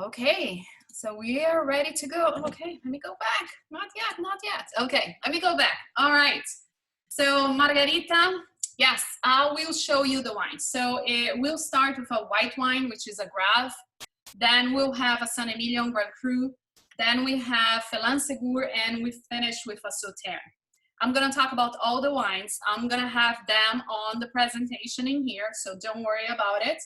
Okay, so we are ready to go. Okay, let me go back. Not yet, not yet. Okay, let me go back. All right. So Margarita, yes, I will show you the wine. So we'll start with a white wine, which is a Grave. Then we'll have a San Emilion Grand Cru. Then we have Phelan Segur, and we finish with a Sauternes. I'm gonna talk about all the wines. I'm gonna have them on the presentation in here, so don't worry about it.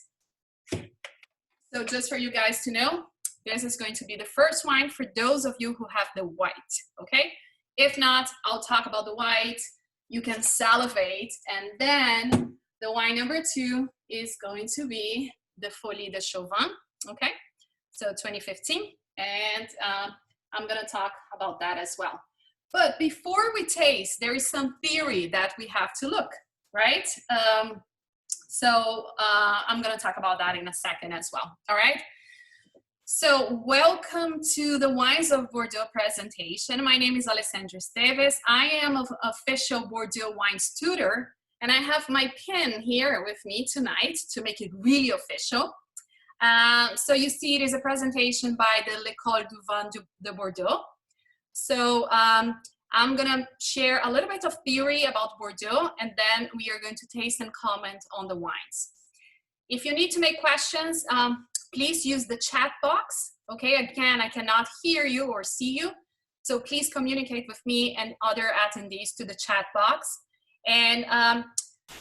So just for you guys to know, this is going to be the first wine for those of you who have the white, okay? If not, I'll talk about the white. You can salivate, and then the wine number 2 is going to be the Folie de Chauvin, okay? So 2015, and I'm gonna talk about that as well. But before we taste, there is some theory that we have to look, right? So I'm gonna talk about that in a second as well, all right? So welcome to the Wines of Bordeaux presentation. My name is Alessandra Esteves. I am an official Bordeaux Wines Tutor, and I have my pen here with me tonight to make it really official. So you see it is a presentation by the L'École du Vin de Bordeaux. So I'm gonna share a little bit of theory about Bordeaux, and then we are going to taste and comment on the wines. If you need to make questions, please use the chat box, okay? Again, I cannot hear you or see you, so please communicate with me and other attendees to the chat box. And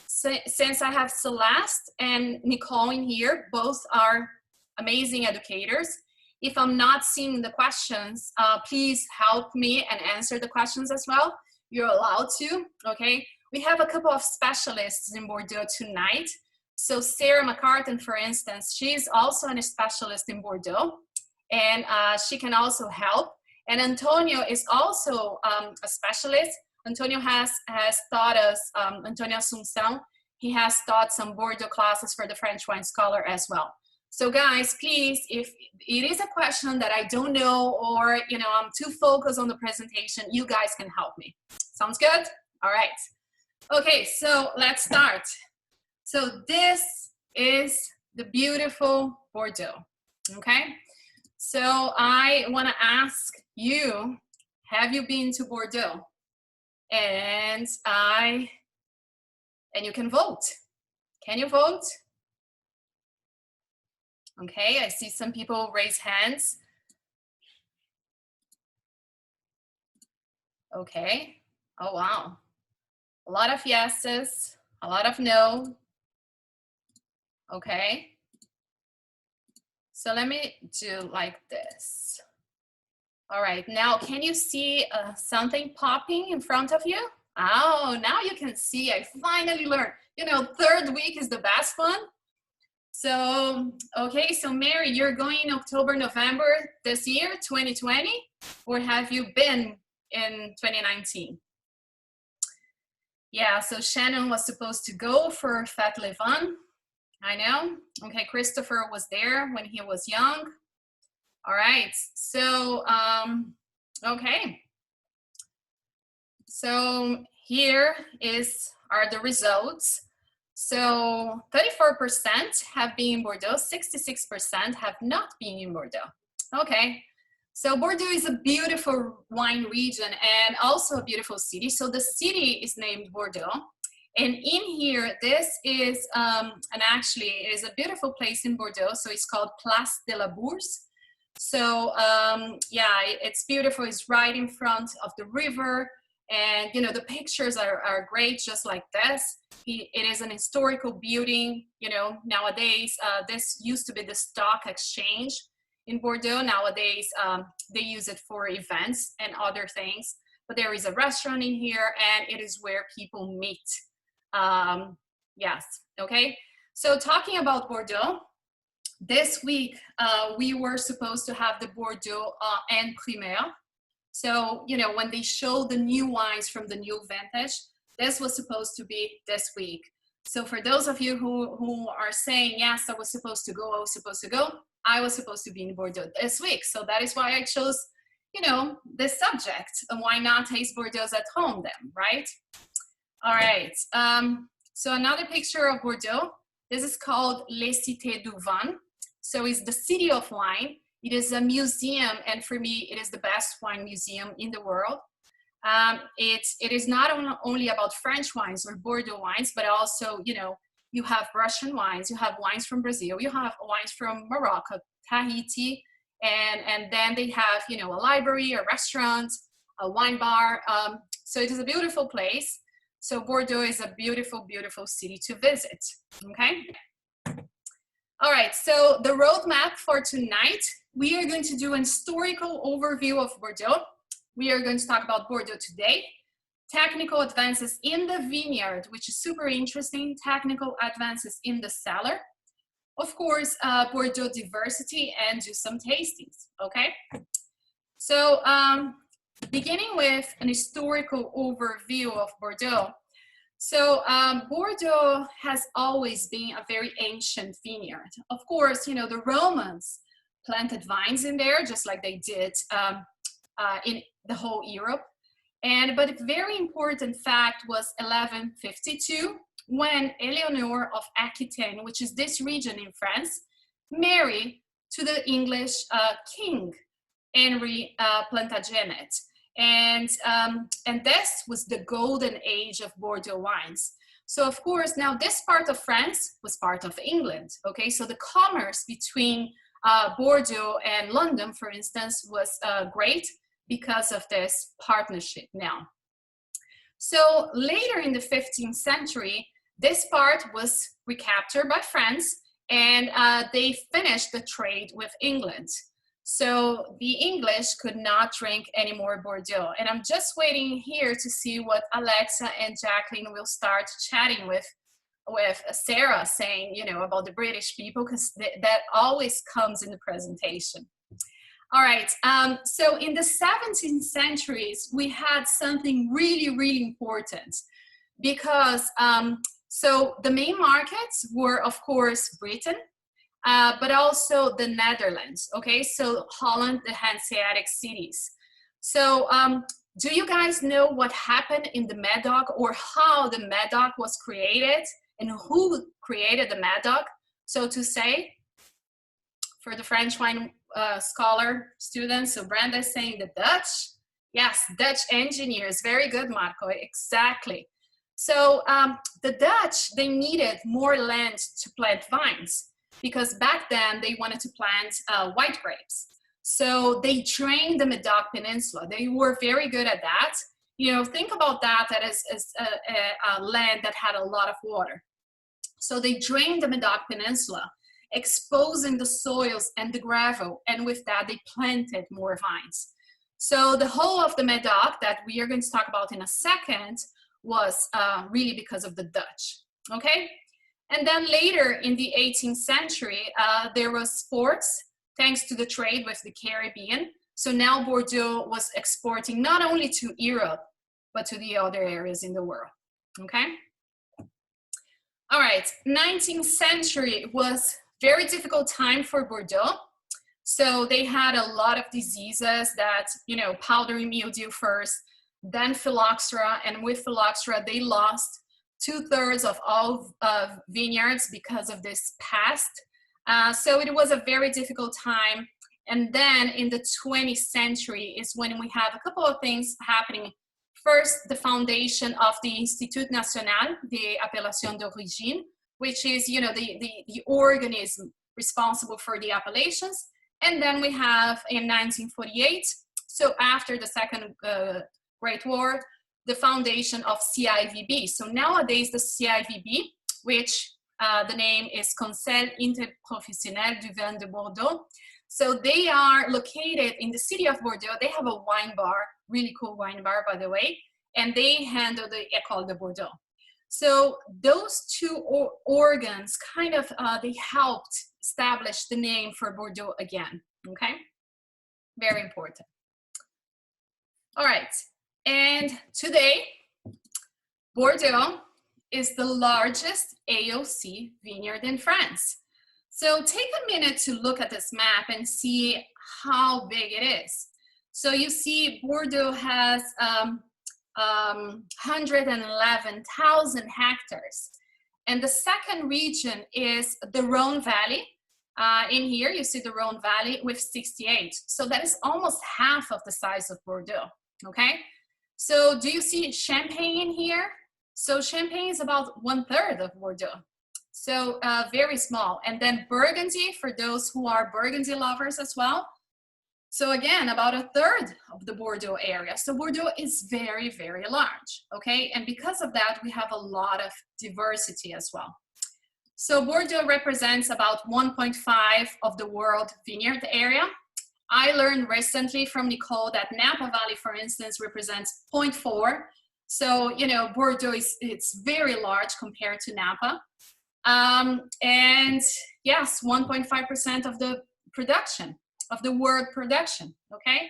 since I have Celeste and Nicole in here, both are amazing educators. If I'm not seeing the questions, please help me and answer the questions as well. You're allowed to, okay? We have a couple of specialists in Bordeaux tonight. So Sarah McCartan, for instance, she's also a specialist in Bordeaux, and she can also help. And Antonio is also a specialist. Antonio has taught us, Antonio Assunção, he has taught some Bordeaux classes for the French Wine Scholar as well. So guys, please, if it is a question that I don't know, or I'm too focused on the presentation, you guys can help me. Sounds good? All right. Okay, so let's start. So this is the beautiful Bordeaux, okay? So I wanna ask you, have you been to Bordeaux? And you can vote. Can you vote? Okay, I see some people raise hands. Okay, oh wow. A lot of yeses, a lot of no. Okay, so let me do like this. All right, now can you see something popping in front of you? Oh, now you can see, I finally learned. Third week is the best one. So, okay, so Mary, you're going October, November this year, 2020, or have you been in 2019? Yeah, so Shannon was supposed to go for Fête Le Vin. I know. Okay, Christopher was there when he was young. All right, so, okay. So here are the results. So 34% have been in Bordeaux, 66% have not been in Bordeaux. Okay, so Bordeaux is a beautiful wine region and also a beautiful city. So the city is named Bordeaux. And in here, this is, and actually it is a beautiful place in Bordeaux. So it's called Place de la Bourse. So yeah, it's beautiful. It's right in front of the river. And the pictures are great, just like this. It is an historical building. Nowadays, this used to be the stock exchange in Bordeaux. Nowadays, they use it for events and other things. But there is a restaurant in here, and it is where people meet. Yes, okay. So talking about Bordeaux, this week, we were supposed to have the Bordeaux en primeur. So, when they show the new wines from the new vintage, this was supposed to be this week. So for those of you who are saying, yes, I was supposed to go, I was supposed to be in Bordeaux this week. So that is why I chose, this subject. And why not taste Bordeaux at home then, right? All right. So another picture of Bordeaux. This is called Les Cités du Vin. So it's the city of wine. It is a museum, and for me, it is the best wine museum in the world. It is not only about French wines or Bordeaux wines, but also, you know, you have Russian wines, you have wines from Brazil, you have wines from Morocco, Tahiti, and then they have, you know, a library, a restaurant, a wine bar. So it is a beautiful place. So Bordeaux is a beautiful, beautiful city to visit, okay? All right, so the roadmap for tonight, we are going to do an historical overview of Bordeaux. We are going to talk about Bordeaux today, technical advances in the vineyard, which is super interesting, technical advances in the cellar, of course, Bordeaux diversity, and do some tastings, okay? So beginning with an historical overview of Bordeaux. So Bordeaux has always been a very ancient vineyard. Of course, you know, the Romans planted vines in there, just like they did in the whole Europe. But a very important fact was 1152, when Eleanor of Aquitaine, which is this region in France, married to the English king, Henry Plantagenet. And this was the golden age of Bordeaux wines. So of course, now this part of France was part of England, okay? So the commerce between Bordeaux and London, for instance, was great because of this partnership now. So later in the 15th century, this part was recaptured by France, and they finished the trade with England. So the English could not drink any more Bordeaux. And I'm just waiting here to see what Alexa and Jacqueline will start chatting with Sarah, saying, you know, about the British people, because that always comes in the presentation. All right, so in the 17th centuries, we had something really, really important, because so the main markets were, of course, Britain, but also the Netherlands, okay? So Holland, the Hanseatic cities. So do you guys know what happened in the Medoc, or how the Medoc was created and who created the Medoc, so to say? For the French wine scholar students, so Brenda is saying the Dutch. Yes, Dutch engineers, very good, Marco, exactly. So the Dutch, they needed more land to plant vines, because back then they wanted to plant white grapes. So they drained the Medoc Peninsula. They were very good at that. You know, think about that as a land that had a lot of water. So they drained the Medoc Peninsula, exposing the soils and the gravel, and with that they planted more vines. So the whole of the Medoc that we are going to talk about in a second was really because of the Dutch, okay? And then later in the 18th century, there was sports, thanks to the trade with the Caribbean. So now Bordeaux was exporting not only to Europe, but to the other areas in the world, okay? All right, 19th century was very difficult time for Bordeaux. So they had a lot of diseases that, you know, powdery mildew first, then phylloxera, and with phylloxera, they lost 2/3 of all vineyards because of this pest. So it was a very difficult time. And then in the 20th century is when we have a couple of things happening. First, the foundation of the Institut National des Appellations d'Origine, which is, you know, the organism responsible for the appellations. And then we have in 1948, so after the Second Great War, the foundation of CIVB. So nowadays the CIVB, which the name is Conseil Interprofessionnel du Vin de Bordeaux. So they are located in the city of Bordeaux. They have a wine bar, really cool wine bar, by the way, and they handle the École de Bordeaux. So those two organs kind of, they helped establish the name for Bordeaux again, okay? Very important. All right, and today, Bordeaux is the largest AOC vineyard in France. So take a minute to look at this map and see how big it is. So you see Bordeaux has 111,000 hectares. And the second region is the Rhone Valley, In here, you see the Rhone Valley with 68. So that is almost half of the size of Bordeaux, okay? So do you see Champagne in here? So Champagne is about 1/3 of Bordeaux. So very small. And then Burgundy, for those who are Burgundy lovers as well. So again, about 1/3 of the Bordeaux area. So Bordeaux is very, very large, okay? And because of that, we have a lot of diversity as well. So Bordeaux represents about 1.5 of the world vineyard area. I learned recently from Nicole that Napa Valley, for instance, represents 0.4. So, you know, Bordeaux it's very large compared to Napa. And yes, 1.5% of the production, of the world production, okay?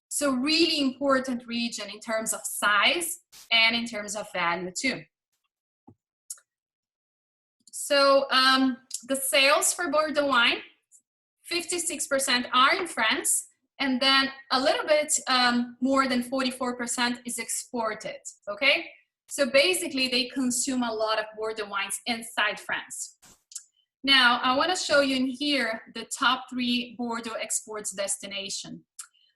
So really important region in terms of size and in terms of value too. So the sales for Bordeaux wine, 56% are in France, and then a little bit more than 44% is exported, okay? So basically they consume a lot of Bordeaux wines inside France. Now, I wanna show you in here the top 3 Bordeaux exports destination.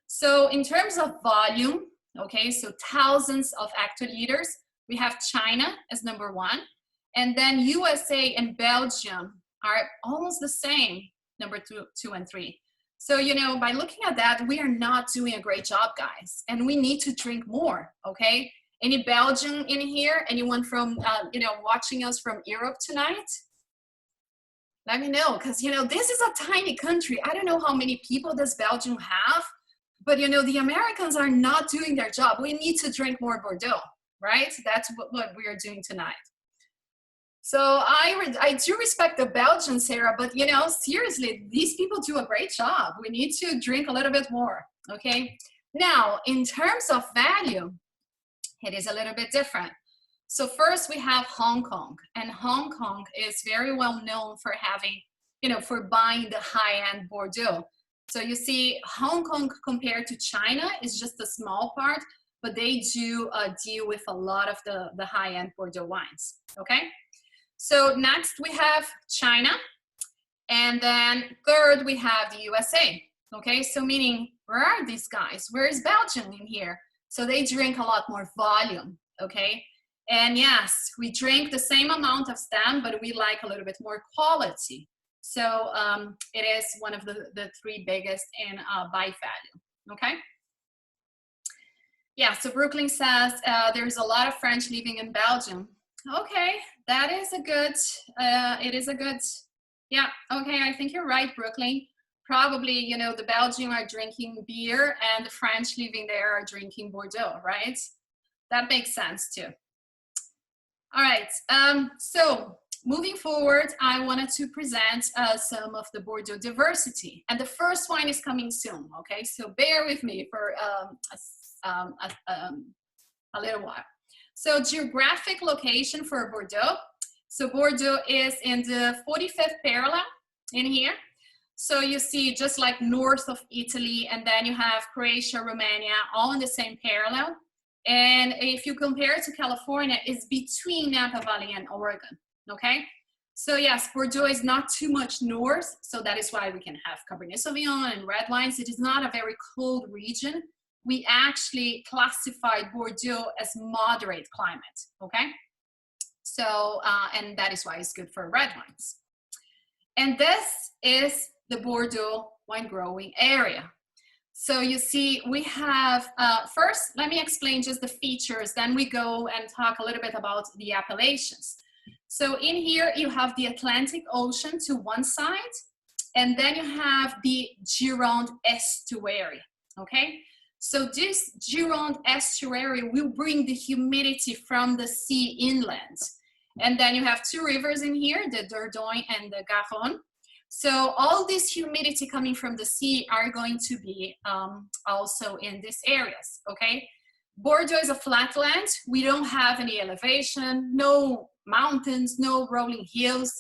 So in terms of volume, okay, so thousands of hectoliters, we have China as number 1. And then USA and Belgium are almost the same, number 2 and 3. So, you know, by looking at that, we are not doing a great job, guys. And we need to drink more, okay? Any Belgian in here? Anyone from, you know, watching us from Europe tonight? Let me know, because, you know, this is a tiny country. I don't know how many people does Belgium have, but, you know, the Americans are not doing their job. We need to drink more Bordeaux, right? That's what we are doing tonight. So I do respect the Belgians, Sarah, but, you know, seriously, these people do a great job. We need to drink a little bit more, okay? Now, in terms of value, it is a little bit different. So first we have Hong Kong, and Hong Kong is very well known for having, you know, for buying the high-end Bordeaux. So you see Hong Kong compared to China is just a small part, but they do deal with a lot of the high-end Bordeaux wines, okay? So next we have China, and then third we have the USA, okay? So meaning, where are these guys? Where is Belgium in here? So they drink a lot more volume, okay? And yes, we drink the same amount of stem, but we like a little bit more quality. So it is one of the 3 biggest in by value, okay? Yeah, so Brooklyn says there's a lot of French living in Belgium. Okay, that is a good, it is a good, yeah, okay, I think you're right, Brooklyn. Probably, you know, the Belgians are drinking beer and the French living there are drinking Bordeaux, right? That makes sense too. All right, so moving forward, I wanted to present some of the Bordeaux diversity. And the first wine is coming soon, okay? So bear with me for a little while. So geographic location for Bordeaux. So Bordeaux is in the 45th parallel in here. So you see just like north of Italy, and then you have Croatia, Romania, all in the same parallel. And if you compare it to California, it's between Napa Valley and Oregon, okay? So yes, Bordeaux is not too much north, so that is why we can have Cabernet Sauvignon and red wines. It is not a very cold region. We actually classified Bordeaux as moderate climate, okay? So, and that is why it's good for red wines. And this is the Bordeaux wine growing area. So you see, we have, first, let me explain just the features, then we go and talk a little bit about the appellations. So in here, you have the Atlantic Ocean to one side, and then you have the Gironde estuary, okay? So this Gironde estuary will bring the humidity from the sea inland. And then you have 2 rivers in here, the Dordogne and the Garonne. So all this humidity coming from the sea are going to be also in these areas, okay? Bordeaux is a flat land. We don't have any elevation, no mountains, no rolling hills.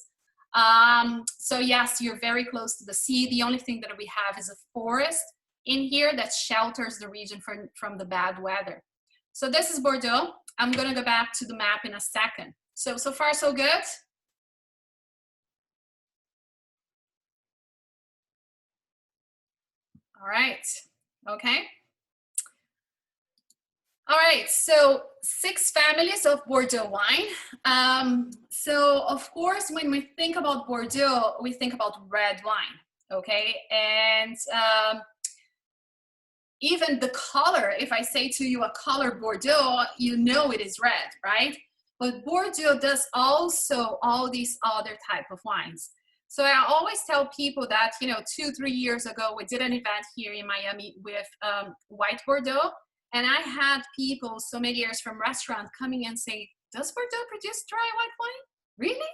So yes, you're very close to the sea. The only thing that we have is a forest in here that shelters the region from the bad weather. So this is Bordeaux. I'm gonna go back to the map in a second. So far so good? All right, okay. All right, so 6 families of Bordeaux wine. So of course, when we think about Bordeaux, we think about red wine, okay? And even the color, if I say to you a color Bordeaux, you know it is red, right? But Bordeaux does also all these other type of wines. So I always tell people that, you know, 2-3 years ago, we did an event here in Miami with white Bordeaux. And I had people, sommeliers from restaurants coming and say, does Bordeaux produce dry white wine? Really?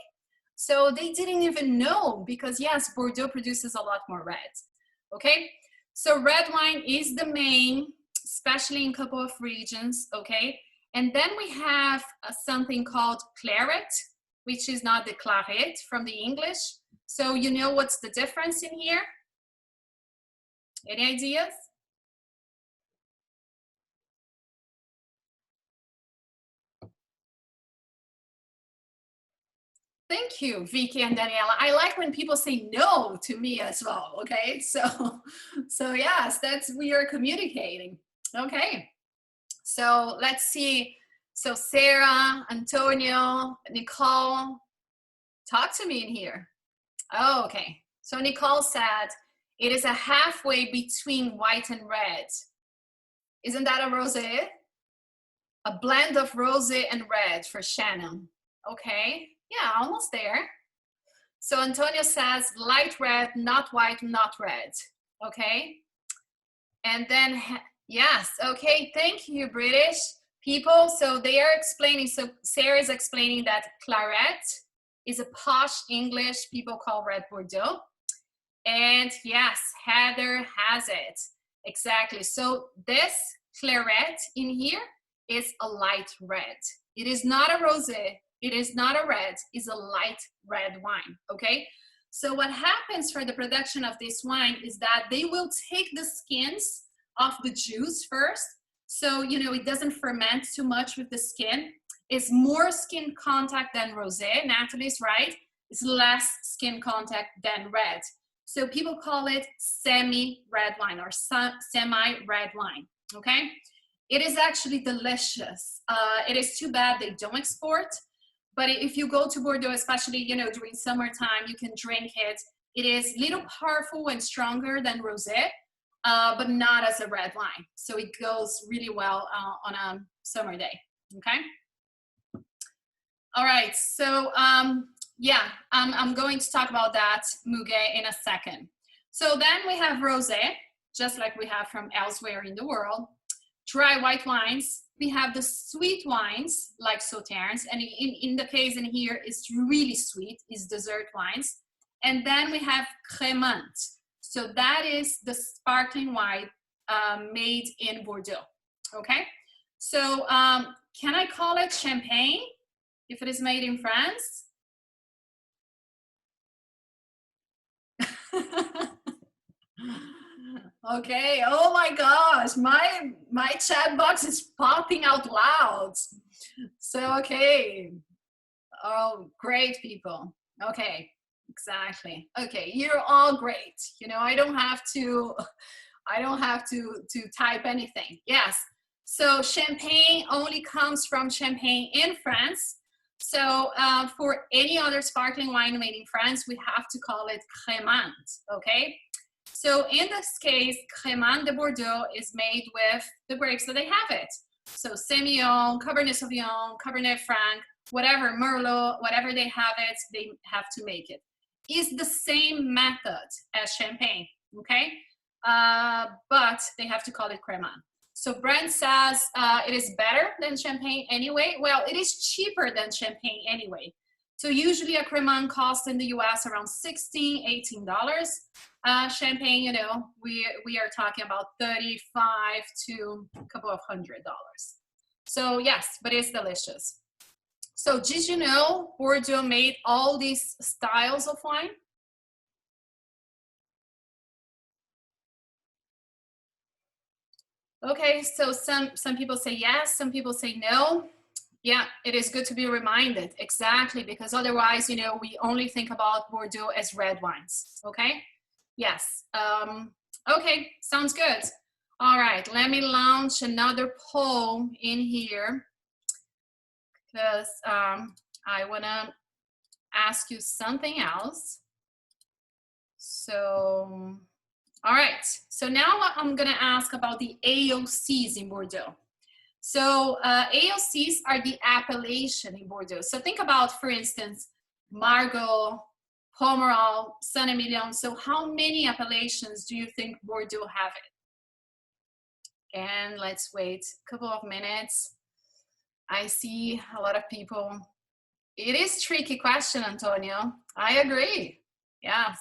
So they didn't even know, because yes, Bordeaux produces a lot more red, okay? So red wine is the main, especially in a couple of regions, okay? And then we have something called claret, which is not the claret from the English. So you know what's the difference in here? Any ideas? Thank you, Vicky and Daniela. I like when people say no to me as well, okay? So yes, we are communicating. Okay, so let's see. So Sarah, Antonio, Nicole, talk to me in here. Oh, okay. So Nicole said, it is a halfway between white and red. Isn't that a rosé? A blend of rosé and red for Shannon. Okay, yeah, almost there. So Antonio says light red, not white, not red. Okay. And then, yes, okay, thank you, British people. So they are explaining, so Sarah is explaining that claret is a posh English people call red Bordeaux. And yes, Heather has it. Exactly. So this claret in here is a light red. It is not a rosé. It is not a red. It's a light red wine. Okay. So what happens for the production of this wine is that they will take the skins off the juice first. So, you know, it doesn't ferment too much with the skin. It's more skin contact than rosé. Natalie's right. It's less skin contact than red. So people call it semi-red wine or semi-red wine, okay? It is actually delicious. It is too bad they don't export, but if you go to Bordeaux, especially, you know, during summertime, you can drink it. It is a little powerful and stronger than rosé, but not as a red wine. So it goes really well on a summer day, okay? All right, so yeah, I'm going to talk about that muguet in a second. So then we have rosé, just like we have from elsewhere in the world. Dry white wines. We have the sweet wines like Sauternes, and in the case in here, it's really sweet, is dessert wines. And then we have crémant. So that is the sparkling wine made in Bordeaux, okay? So can I call it champagne if it is made in France? Okay, oh my gosh, my chat box is popping out loud. So, okay. Oh, great people. Okay, exactly. Okay, you're all great. You know, I don't have to type anything. Yes. So champagne only comes from Champagne in France. So for any other sparkling wine made in France, we have to call it crémant, okay? So in this case, crémant de Bordeaux is made with the grapes that they have it. So Semillon, Cabernet Sauvignon, Cabernet Franc, whatever, Merlot, whatever they have it, they have to make it. It's the same method as champagne, okay? But they have to call it crémant. So Brent says it is better than champagne anyway. Well, it is cheaper than champagne anyway. So usually a crémant costs in the US around $16, $18. Champagne, you know, we are talking about $35 to a couple of $100. So yes, but it's delicious. So did you know Bordeaux made all these styles of wine? Okay, so some people say yes, some people say no. Yeah, it is good to be reminded, exactly, because otherwise, you know, we only think about Bordeaux as red wines, okay? Yes, Okay, sounds good. All right, let me launch another poll in here because I wanna ask you something else. So, all right, so now I'm gonna ask about the AOCs in Bordeaux. So AOCs are the appellation in Bordeaux. So think about, for instance, Margaux, Pomerol, Saint-Emilion. So how many appellations do you think Bordeaux have it? And let's wait a couple of minutes. I see a lot of people. It is a tricky question, Antonio. I agree. Yes,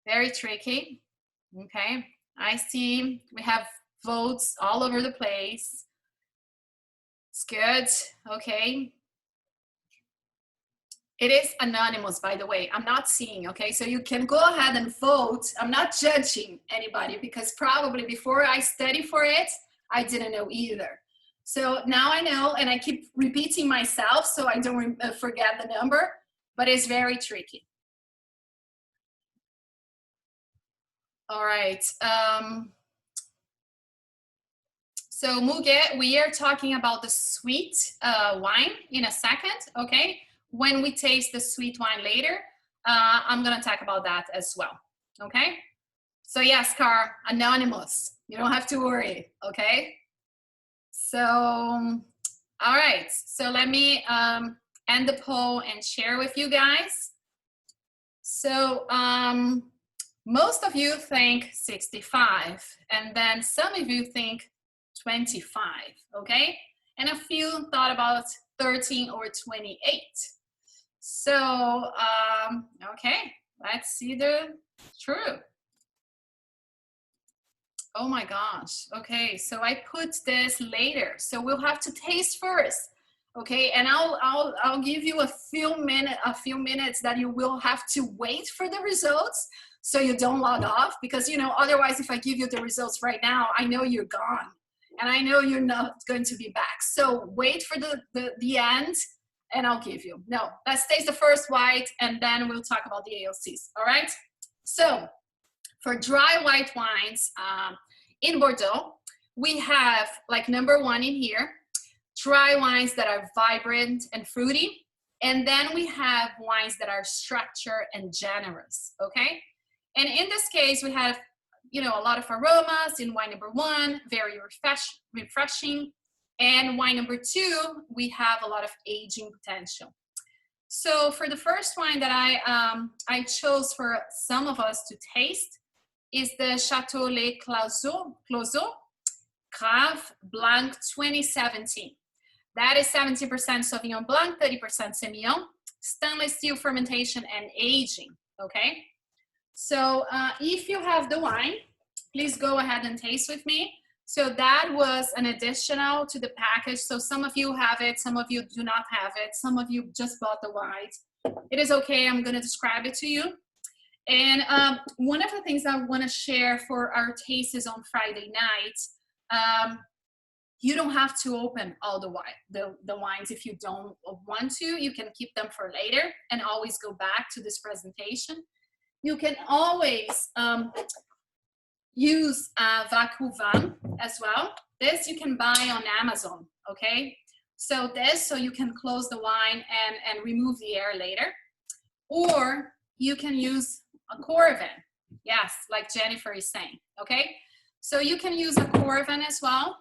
very tricky. Okay, I see we have votes all over the place. It's good. Okay. It is anonymous, by the way. I'm not seeing, okay? So you can go ahead and vote. I'm not judging anybody because probably before I studied for it, I didn't know either. So now I know, and I keep repeating myself so I don't forget the number, but it's very tricky. All right. So Muge, we are talking about the sweet wine in a second, okay? When we taste the sweet wine later, I'm gonna talk about that as well, okay? So yes, Car, anonymous, you don't have to worry, okay? So, all right, so let me end the poll and share with you guys. So most of you think 65, and then some of you think 25, okay? And a few thought about 13 or 28. So, okay, let's see the truth. Oh my gosh, okay, so I put this later. So we'll have to taste first, okay? And I'll give you a few minutes that you will have to wait for the results so you don't log off, because, you know, otherwise if I give you the results right now, I know you're gone and I know you're not going to be back. So wait for the end and I'll give you. No, let's taste the first white and then we'll talk about the AOCs, all right? So for dry white wines in Bordeaux, we have, like, number one in here, dry wines that are vibrant and fruity. And then we have wines that are structured and generous, okay? And in this case, we have, you know, a lot of aromas in wine number one, very refreshing. And wine number two, we have a lot of aging potential. So for the first wine that I chose for some of us to taste is the Chateau Les Clauzots Graves Blanc 2017. That is 70% Sauvignon Blanc, 30% Semillon, stainless steel fermentation and aging, okay? So if you have the wine, please go ahead and taste with me. So that was an additional to the package. So some of you have it, some of you do not have it, some of you just bought the white. It is okay, I'm gonna describe it to you. And one of the things I wanna share for our tastes on Friday night, you don't have to open all the wines if you don't want to. You can keep them for later and always go back to this presentation. You can always use Vacuvan as well. This you can buy on Amazon, okay? So you can close the wine and remove the air later. Or you can use a Coravin, yes, like Jennifer is saying, okay? So you can use a Coravin as well.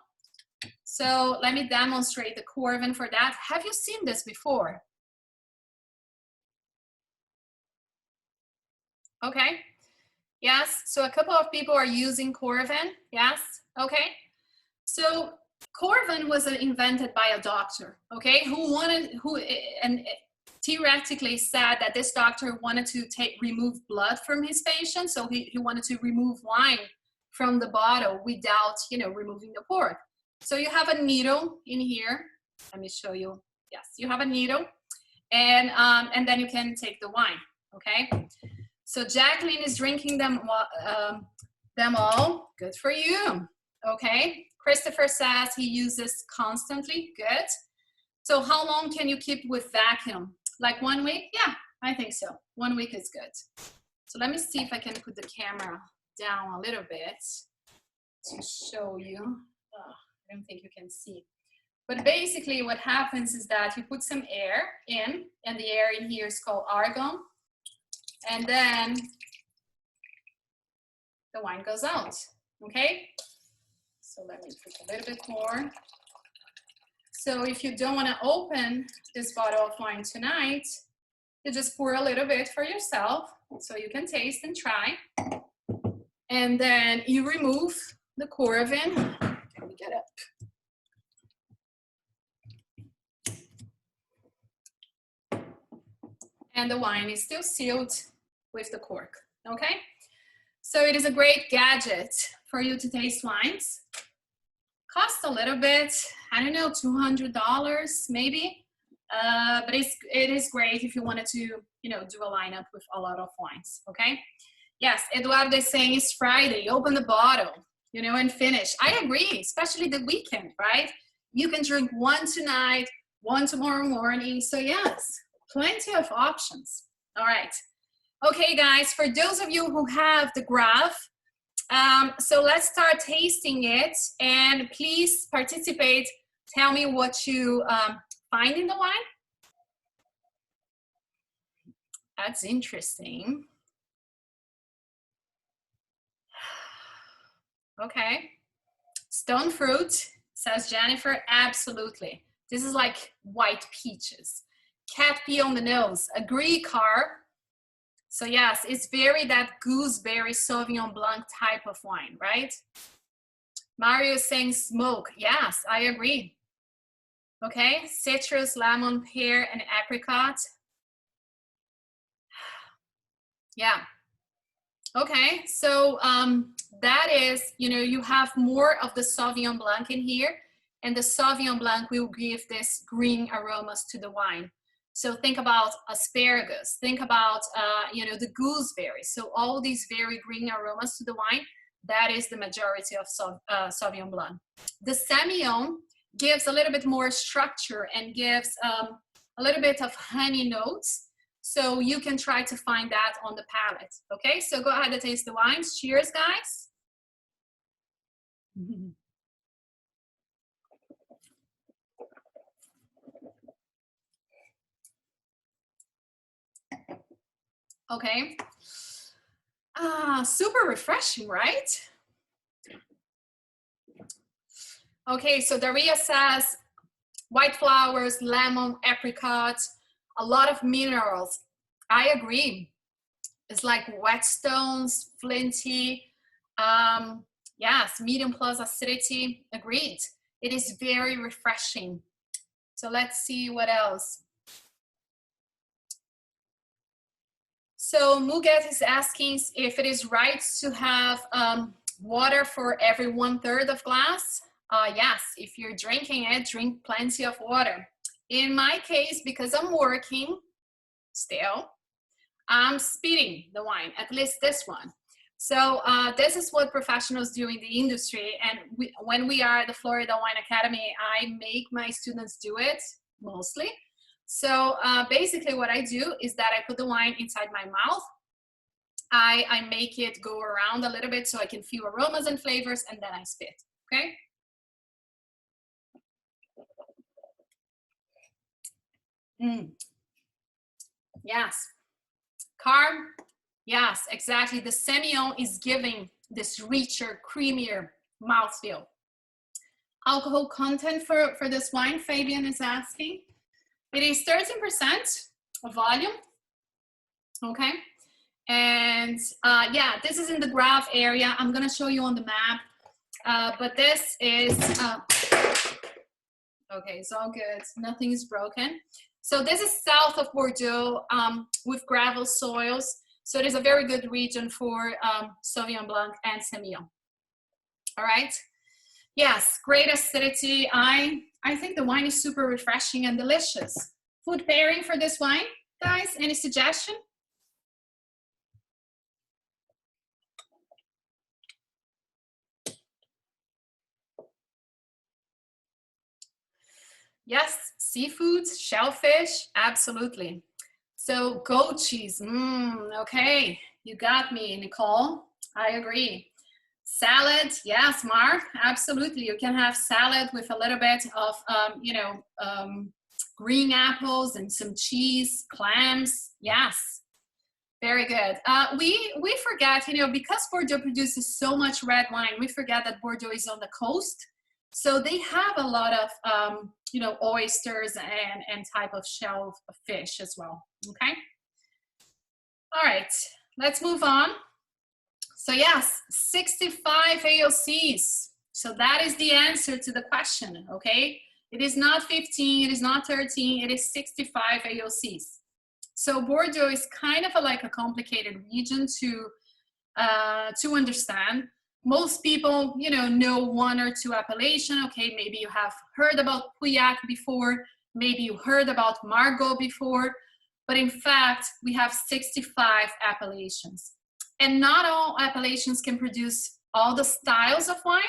So let me demonstrate the Coravin for that. Have you seen this before? Okay. Yes, so a couple of people are using Coravin. Yes, okay. So Coravin was invented by a doctor, okay, who theoretically said that this doctor wanted to remove blood from his patient, so he wanted to remove wine from the bottle without, you know, removing the cork. So you have a needle in here. Let me show you. Yes, you have a needle, and then you can take the wine, okay. So Jacqueline is drinking them all. Good for you. Okay. Christopher says he uses constantly. Good. So how long can you keep with vacuum? Like 1 week? Yeah, I think so. 1 week is good. So let me see if I can put the camera down a little bit to show you. Oh, I don't think you can see. But basically what happens is that you put some air in, and the air in here is called argon. And then the wine goes out, okay? So let me put a little bit more. So if you don't want to open this bottle of wine tonight, you just pour a little bit for yourself so you can taste and try. And then you remove the corvin. Let me get up. And the wine is still sealed with the cork, okay? So it is a great gadget for you to taste wines. Costs a little bit, I don't know, $200 maybe, but it is great if you wanted to, you know, do a lineup with a lot of wines, okay? Yes, Eduardo is saying it's Friday, open the bottle, you know, and finish. I agree, especially the weekend, right? You can drink one tonight, one tomorrow morning, so yes. Plenty of options. All right. Okay, guys, for those of you who have the graph, so let's start tasting it, and please participate. Tell me what you find in the wine. That's interesting. Okay. Stone fruit, says Jennifer. Absolutely. This is like white peaches. Cat pee on the nose. Agree, Car. So yes, it's very that gooseberry Sauvignon Blanc type of wine, right? Mario is saying smoke. Yes, I agree. Okay, citrus, lemon, pear, and apricot. Yeah. Okay, so that is, you know, you have more of the Sauvignon Blanc in here, and the Sauvignon Blanc will give this green aromas to the wine. So think about asparagus, think about, you know, the gooseberry. So all these very green aromas to the wine, that is the majority of Sauvignon Blanc. The Semillon gives a little bit more structure and gives a little bit of honey notes. So you can try to find that on the palate. Okay, so go ahead and taste the wines. Cheers, guys. Okay. Super refreshing, right? Okay, so Daria says white flowers, lemon, apricot, a lot of minerals. I agree. It's like whetstones, flinty, yes, medium plus acidity. Agreed. It is very refreshing. So let's see what else. So Muget is asking if it is right to have water for every 1/3 of glass. Yes, if you're drinking it, drink plenty of water. In my case, because I'm working still, I'm speeding the wine, at least this one. So this is what professionals do in the industry. And when we are at the Florida Wine Academy, I make my students do it mostly. So basically what I do is that I put the wine inside my mouth. I make it go around a little bit so I can feel aromas and flavors, and then I spit, okay? Yes. Carb, yes, exactly. The Semillon is giving this richer, creamier mouthfeel. Alcohol content for this wine, Fabian is asking. It is 13% of volume, okay? And yeah, this is in the graph area. I'm gonna show you on the map, but this is, okay, it's all good. Nothing is broken. So this is south of Bordeaux with gravel soils. So it is a very good region for Sauvignon Blanc and Semillon. All right. Yes, great acidity. I think the wine is super refreshing and delicious. Food pairing for this wine, guys? Any suggestion? Yes, seafood, shellfish, absolutely. So goat cheese, okay, you got me, Nicole. I agree. Salad, yes, Mark, absolutely. You can have salad with a little bit of, green apples and some cheese, clams. Yes, very good. We forget, because Bordeaux produces so much red wine, we forget that Bordeaux is on the coast. So they have a lot of, oysters and type of shell fish as well, okay? All right, let's move on. So yes, 65 AOCs. So that is the answer to the question, okay? It is not 15, it is not 13, it is 65 AOCs. So Bordeaux is kind of like a complicated region to understand. Most people, know one or two appellations. Okay, maybe you have heard about Pauillac before, maybe you heard about Margaux before, but in fact, we have 65 appellations. And not all appellations can produce all the styles of wine.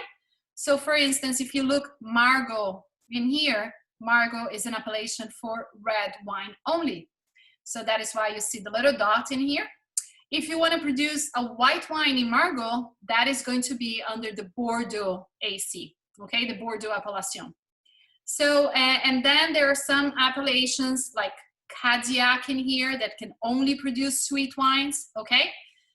So for instance, if you look Margaux in here, Margaux is an appellation for red wine only. So that is why you see the little dot in here. If you want to produce a white wine in Margaux, that is going to be under the Bordeaux AC, okay, the Bordeaux appellation. So, and then there are some appellations like Cadillac in here that can only produce sweet wines, okay?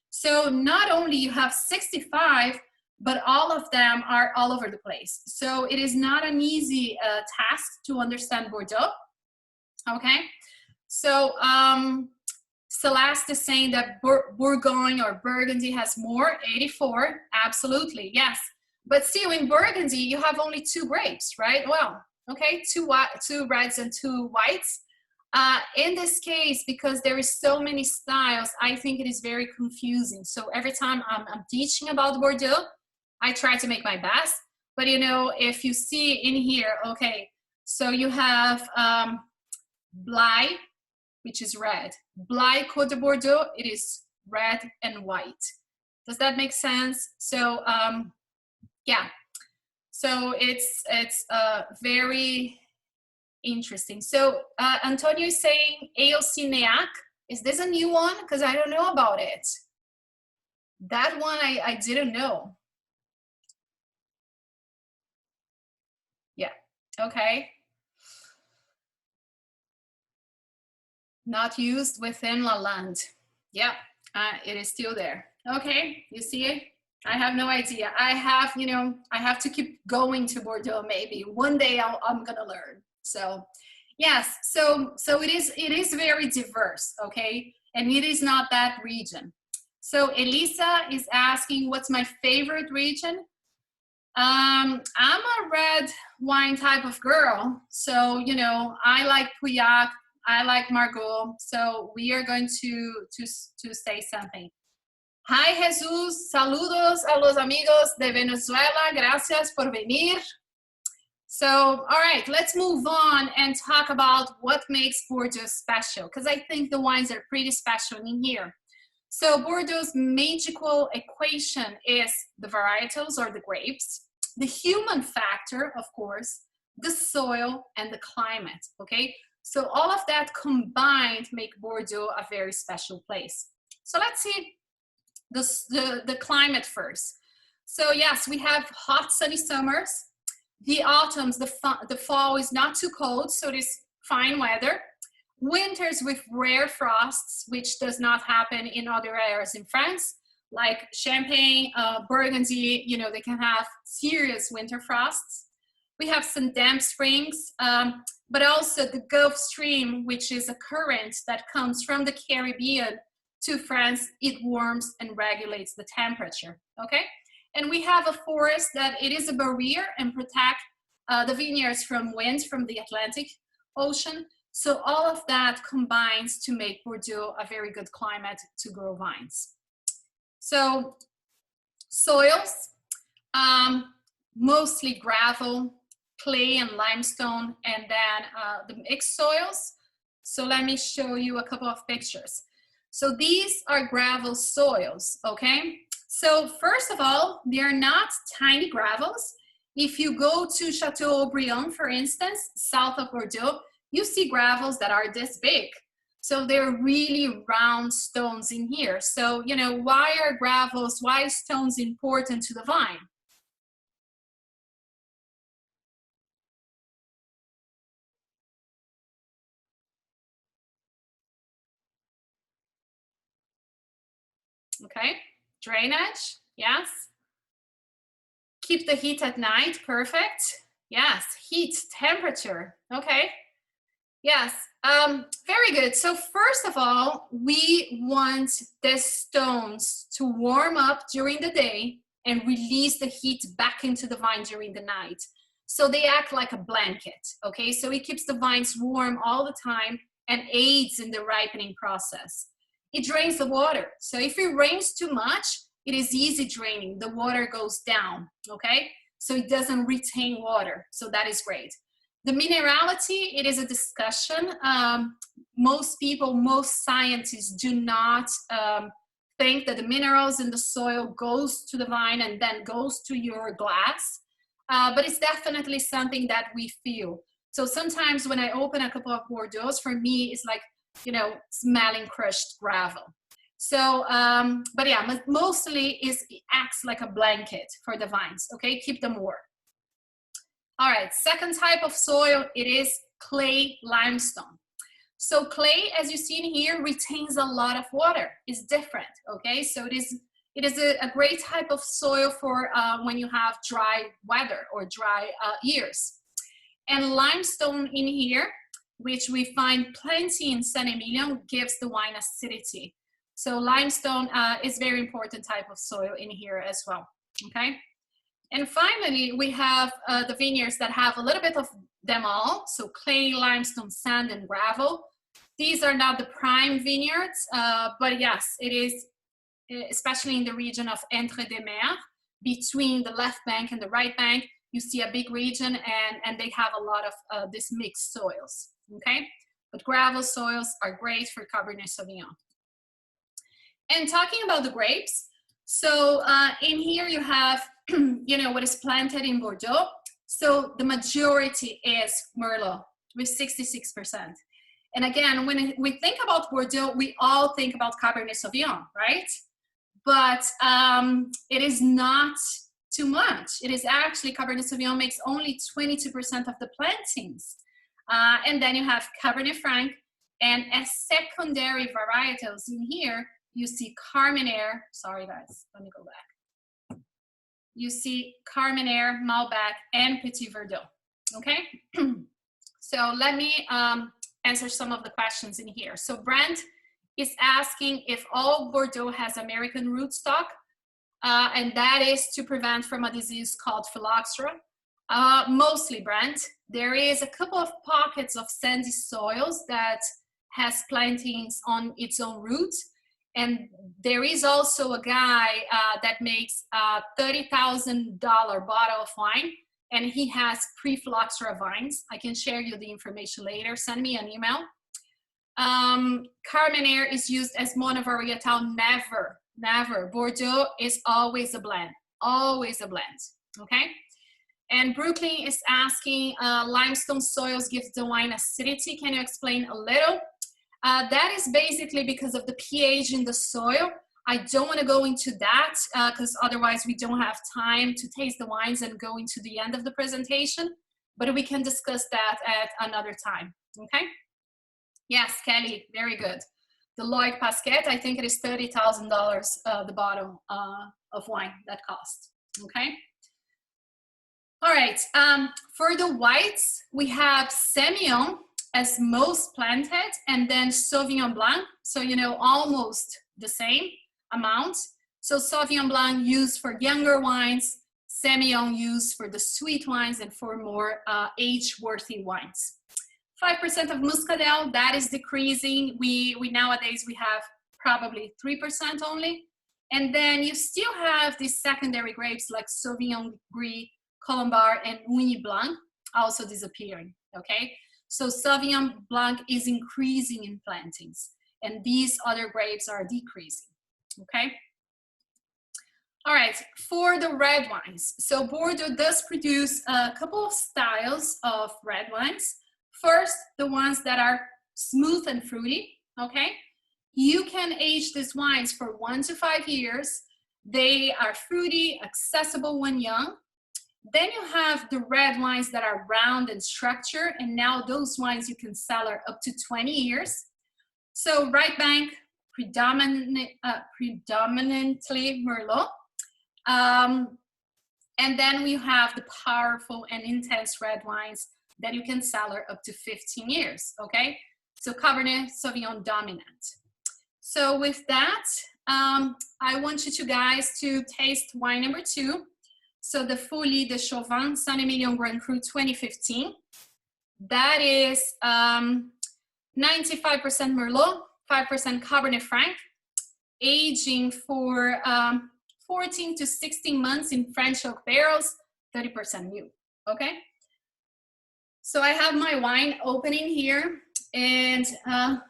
So not only you have 65, but all of them are all over the place. So it is not an easy task to understand Bordeaux, okay? So Celeste is saying that Bourgogne or Burgundy has more, 84, absolutely, yes. But see, in Burgundy, you have only 2 grapes, right? Well, okay, 2 reds and 2 whites. In this case, because there is so many styles, I think it is very confusing. So every time I'm teaching about Bordeaux, I try to make my best. But if you see in here, okay, so you have Blaye, which is red. Blaye Côte de Bordeaux, it is red and white. Does that make sense? So yeah, so it's very interesting. So Antonio is saying AOC Néac. Is this a new one? Because I don't know about it. That one I didn't know. Yeah, okay. Not used within Lalande. Yeah, it is still there. Okay, you see it? I have no idea. I have to keep going to Bordeaux maybe. One day I'm gonna learn. So yes, so it is very diverse, okay? And it is not that region. So Elisa is asking, what's my favorite region? I'm a red wine type of girl. So, I like Pauillac, I like Margaux. So we are going to say something. Hi, Jesus. Saludos a los amigos de Venezuela. Gracias por venir. So, all right, let's move on and talk about what makes Bordeaux special, because I think the wines are pretty special in here. So Bordeaux's magical equation is the varietals or the grapes, the human factor, of course, the soil, and the climate, okay? So all of that combined make Bordeaux a very special place. So let's see the climate first. So yes, we have hot, sunny summers. The autumns, the fall is not too cold, so it is fine weather. Winters with rare frosts, which does not happen in other areas in France, like Champagne, Burgundy, they can have serious winter frosts. We have some damp springs, but also the Gulf Stream, which is a current that comes from the Caribbean to France. It warms and regulates the temperature, okay? And we have a forest that it is a barrier and protect the vineyards from wind from the Atlantic Ocean. So all of that combines to make Bordeaux a very good climate to grow vines. So soils, mostly gravel, clay and limestone, and then the mixed soils. So let me show you a couple of pictures. So these are gravel soils, okay? So first of all, they are not tiny gravels. If you go to Chateau Briand, for instance, south of Bordeaux, you see gravels that are this big. So they're really round stones in here. So, you know, why are gravels, why stones important to the vine? Okay, drainage, yes. Keep the heat at night, perfect. Yes, heat, temperature, okay. Yes, very good. So first of all, we want the stones to warm up during the day and release the heat back into the vine during the night. So they act like a blanket, okay? So it keeps the vines warm all the time and aids in the ripening process. It drains the water. So if it rains too much, it is easy draining. The water goes down, okay? So it doesn't retain water. So that is great. The minerality, it is a discussion. Most people, most scientists do not think that the minerals in the soil goes to the vine and then goes to your glass. But it's definitely something that we feel. So sometimes when I open a couple of Bordeaux, for me, it's like, you know, smelling crushed gravel. So, but yeah, mostly it acts like a blanket for the vines, okay? Keep them warm. All right, second type of soil, it is clay limestone. So clay, as you see in here, retains a lot of water. It's different, okay? So it is a great type of soil for when you have dry weather or dry years. And limestone in here, which we find plenty in San Emilion, gives the wine acidity. So limestone is very important type of soil in here as well, okay? And finally, we have the vineyards that have a little bit of them all. So clay, limestone, sand, and gravel. These are not the prime vineyards, but yes, it is, especially in the region of Entre-des-Mers, between the left bank and the right bank, you see a big region and they have a lot of these mixed soils, okay? But gravel soils are great for Cabernet Sauvignon. And talking about the grapes, so in here you have, you know, what is planted in Bordeaux. So the majority is Merlot with 66%. And again, when we think about Bordeaux, we all think about Cabernet Sauvignon, right? But it is not too much. It is actually, Cabernet Sauvignon makes only 22% of the plantings. And then you have Cabernet Franc, and as secondary varietals in here, you see Carmenère, sorry guys, let me go back. You see Carmenère, Malbec, and Petit Verdot, okay? So let me answer some of the questions in here. So Brent is asking if all Bordeaux has American rootstock, and that is to prevent from a disease called phylloxera. Mostly, Brent. There is a couple of pockets of sandy soils that has plantings on its own roots. And there is also a guy that makes a $30,000 bottle of wine, and he has pre-phylloxera vines. I can share you the information later. Send me an email. Carmenère is used as monovarietal. Never, never. Bordeaux is always a blend, okay? And Brooklyn is asking, limestone soils gives the wine acidity. Can you explain a little? That is basically because of the pH in the soil. I don't want to go into that because otherwise we don't have time to taste the wines and go into the end of the presentation, but we can discuss that at another time, okay? Yes, Kelly, very good. The Lloyd Pasquet, I think it is $30,000 the bottle of wine that cost, okay? All right, for the whites, we have Semillon as most planted, and then Sauvignon Blanc, so you know, almost the same amount. So Sauvignon Blanc used for younger wines, Semillon used for the sweet wines and for more age-worthy wines. 5% of Muscadel, that is decreasing. We nowadays, we have probably 3% only. And then you still have these secondary grapes like Sauvignon Gris, Colombard, and Ugni Blanc also disappearing, okay? So Sauvignon Blanc is increasing in plantings, and these other grapes are decreasing, okay? All right, for the red wines. So Bordeaux does produce a couple of styles of red wines. First, the ones that are smooth and fruity. okay? You can age these wines for 1 to 5 years. They are fruity, accessible when young. Then you have the red wines that are round in structure, and now those wines you can cellar up to 20 years. So right bank, predominantly Merlot. And then we have the powerful and intense red wines that you can cellar up to 15 years, okay? So Cabernet Sauvignon dominant. So with that, I want you two guys to taste wine number 2. So the Folie de Chauvin Saint Emilion Grand Cru 2015. That is 95% Merlot, 5% Cabernet Franc, aging for 14 to 16 months in French oak barrels, 30% new, okay? So I have my wine opening here, and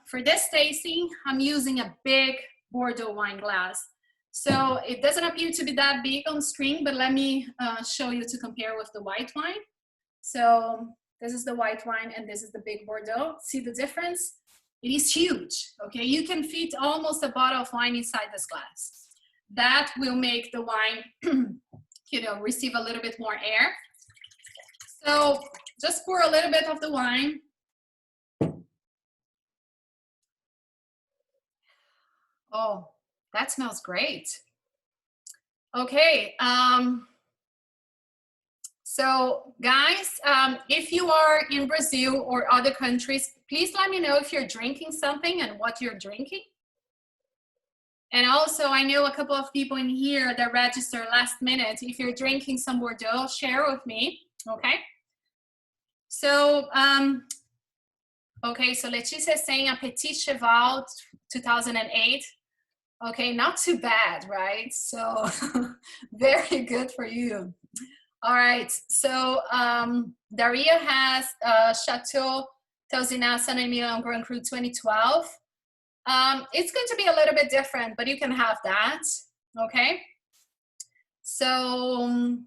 for this tasting, I'm using a big Bordeaux wine glass. So it doesn't appear to be that big on screen, but let me show you to compare with the white wine. So this is the white wine and this is the big Bordeaux. See the difference? It is huge, okay? You can fit almost a bottle of wine inside this glass. That will make the wine, you know, receive a little bit more air. So just pour a little bit of the wine. Oh, that smells great. Okay, so guys, if you are in Brazil or other countries, please let me know if you're drinking something and what you're drinking. And also, I know a couple of people in here that registered last minute. If you're drinking some Bordeaux, share with me, okay? So, okay, so Leticia is saying a Petit Cheval 2008. Okay, not too bad, right? So, very good for you. All right, so Daria has Chateau Les Saint Emilion Grand Cru 2012. It's going to be a little bit different, but you can have that, okay? So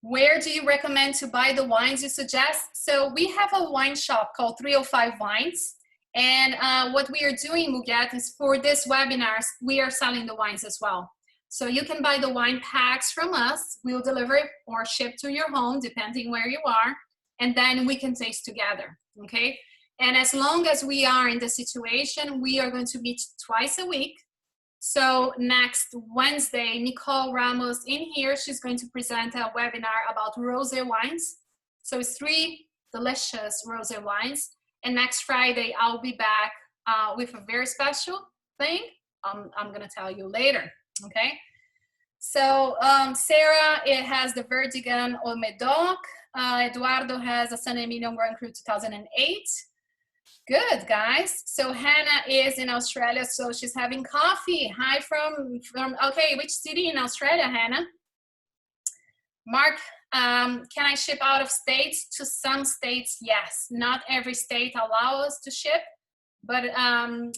where do you recommend to buy the wines you suggest? So we have a wine shop called 305 Wines. And what we are doing, Mugat, is for this webinars, we are selling the wines as well. So you can buy the wine packs from us. We'll deliver it or ship to your home, depending where you are. And then we can taste together, okay? And as long as we are in the situation, we are going to meet twice a week. So next Wednesday, Nicole Ramos in here, she's going to present a webinar about rosé wines. So it's 3 delicious rosé wines. And next Friday, I'll be back with a very special thing. I'm gonna tell you later, okay? So Sarah, it has the Verdigan au Médoc. Eduardo has a Saint Emilion Grand Cru 2008. Good, guys. So Hannah is in Australia, so she's having coffee. Hi from okay, which city in Australia, Hannah? Mark, can I ship out of states? To some states, yes. Not every state allows us to ship, but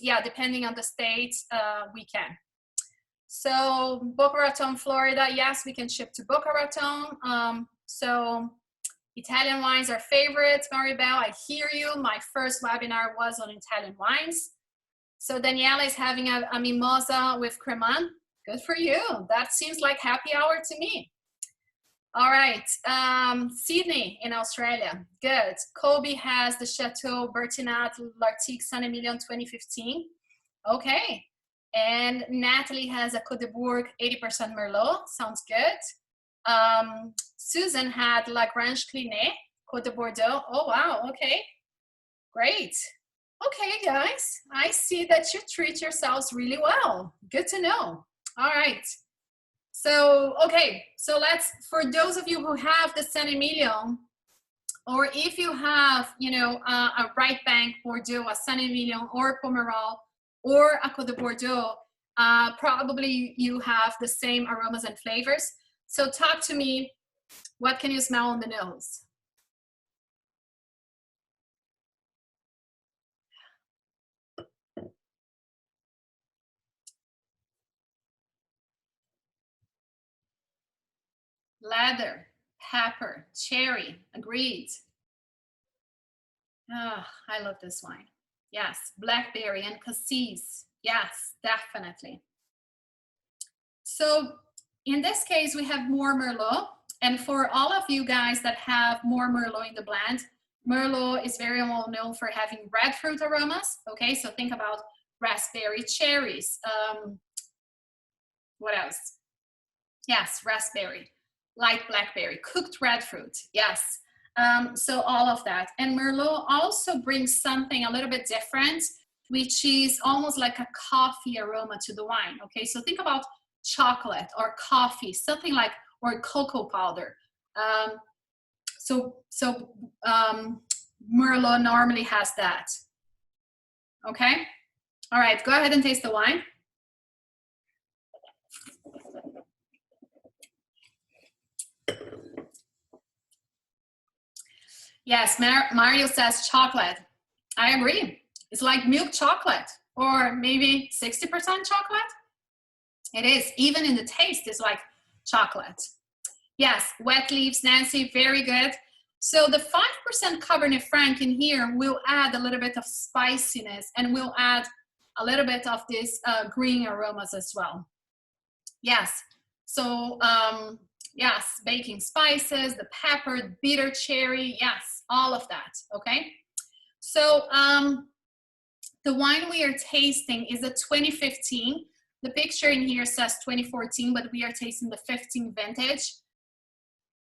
yeah, depending on the state, we can. So Boca Raton, Florida, yes, we can ship to Boca Raton. So Italian wines are favorites, Maribel, I hear you. My first webinar was on Italian wines. So Daniela is having a mimosa with cremant. Good for you. That seems like happy hour to me. All right, Sydney in Australia, good. Kobe has the Chateau Bertinat L'Artic Saint Emilion 2015. Okay, and Natalie has a Côte de Bourg 80% Merlot, sounds good. Susan had La Grange Clinet, Côte de Bordeaux. Oh, wow, okay, great. Okay, guys, I see that you treat yourselves really well. Good to know. All right. So, okay, so let's, for those of you who have the Saint Emilion, or if you have, you know, a right bank Bordeaux, a Saint Emilion, or Pomerol, or a Côte de Bordeaux, probably you have the same aromas and flavors. So talk to me, what can you smell on the nose? Leather, pepper, cherry, agreed. Ah, I love this wine. Yes, blackberry and cassis. Yes, definitely. So in this case, we have more Merlot. And for all of you guys that have more Merlot in the blend, Merlot is very well known for having red fruit aromas. Okay, so think about raspberry, cherries. What else? Yes, raspberry, light blackberry, cooked red fruit. Yes. So all of that. And Merlot also brings something a little bit different, which is almost like a coffee aroma to the wine. Okay, so think about chocolate or coffee, something like, or cocoa powder. Merlot normally has that. Okay, all right, go ahead and taste the wine. Yes, Mario says chocolate. I agree. It's like milk chocolate, or maybe 60% chocolate. It is, even in the taste, it's like chocolate. Yes, wet leaves, Nancy, very good. So the 5% Cabernet Franc in here will add a little bit of spiciness and will add a little bit of this green aromas as well. Yes, so yes, baking spices, the pepper, the bitter cherry, yes, all of that, okay? So the wine we are tasting is a 2015. The picture in here says 2014, but we are tasting the 15 vintage,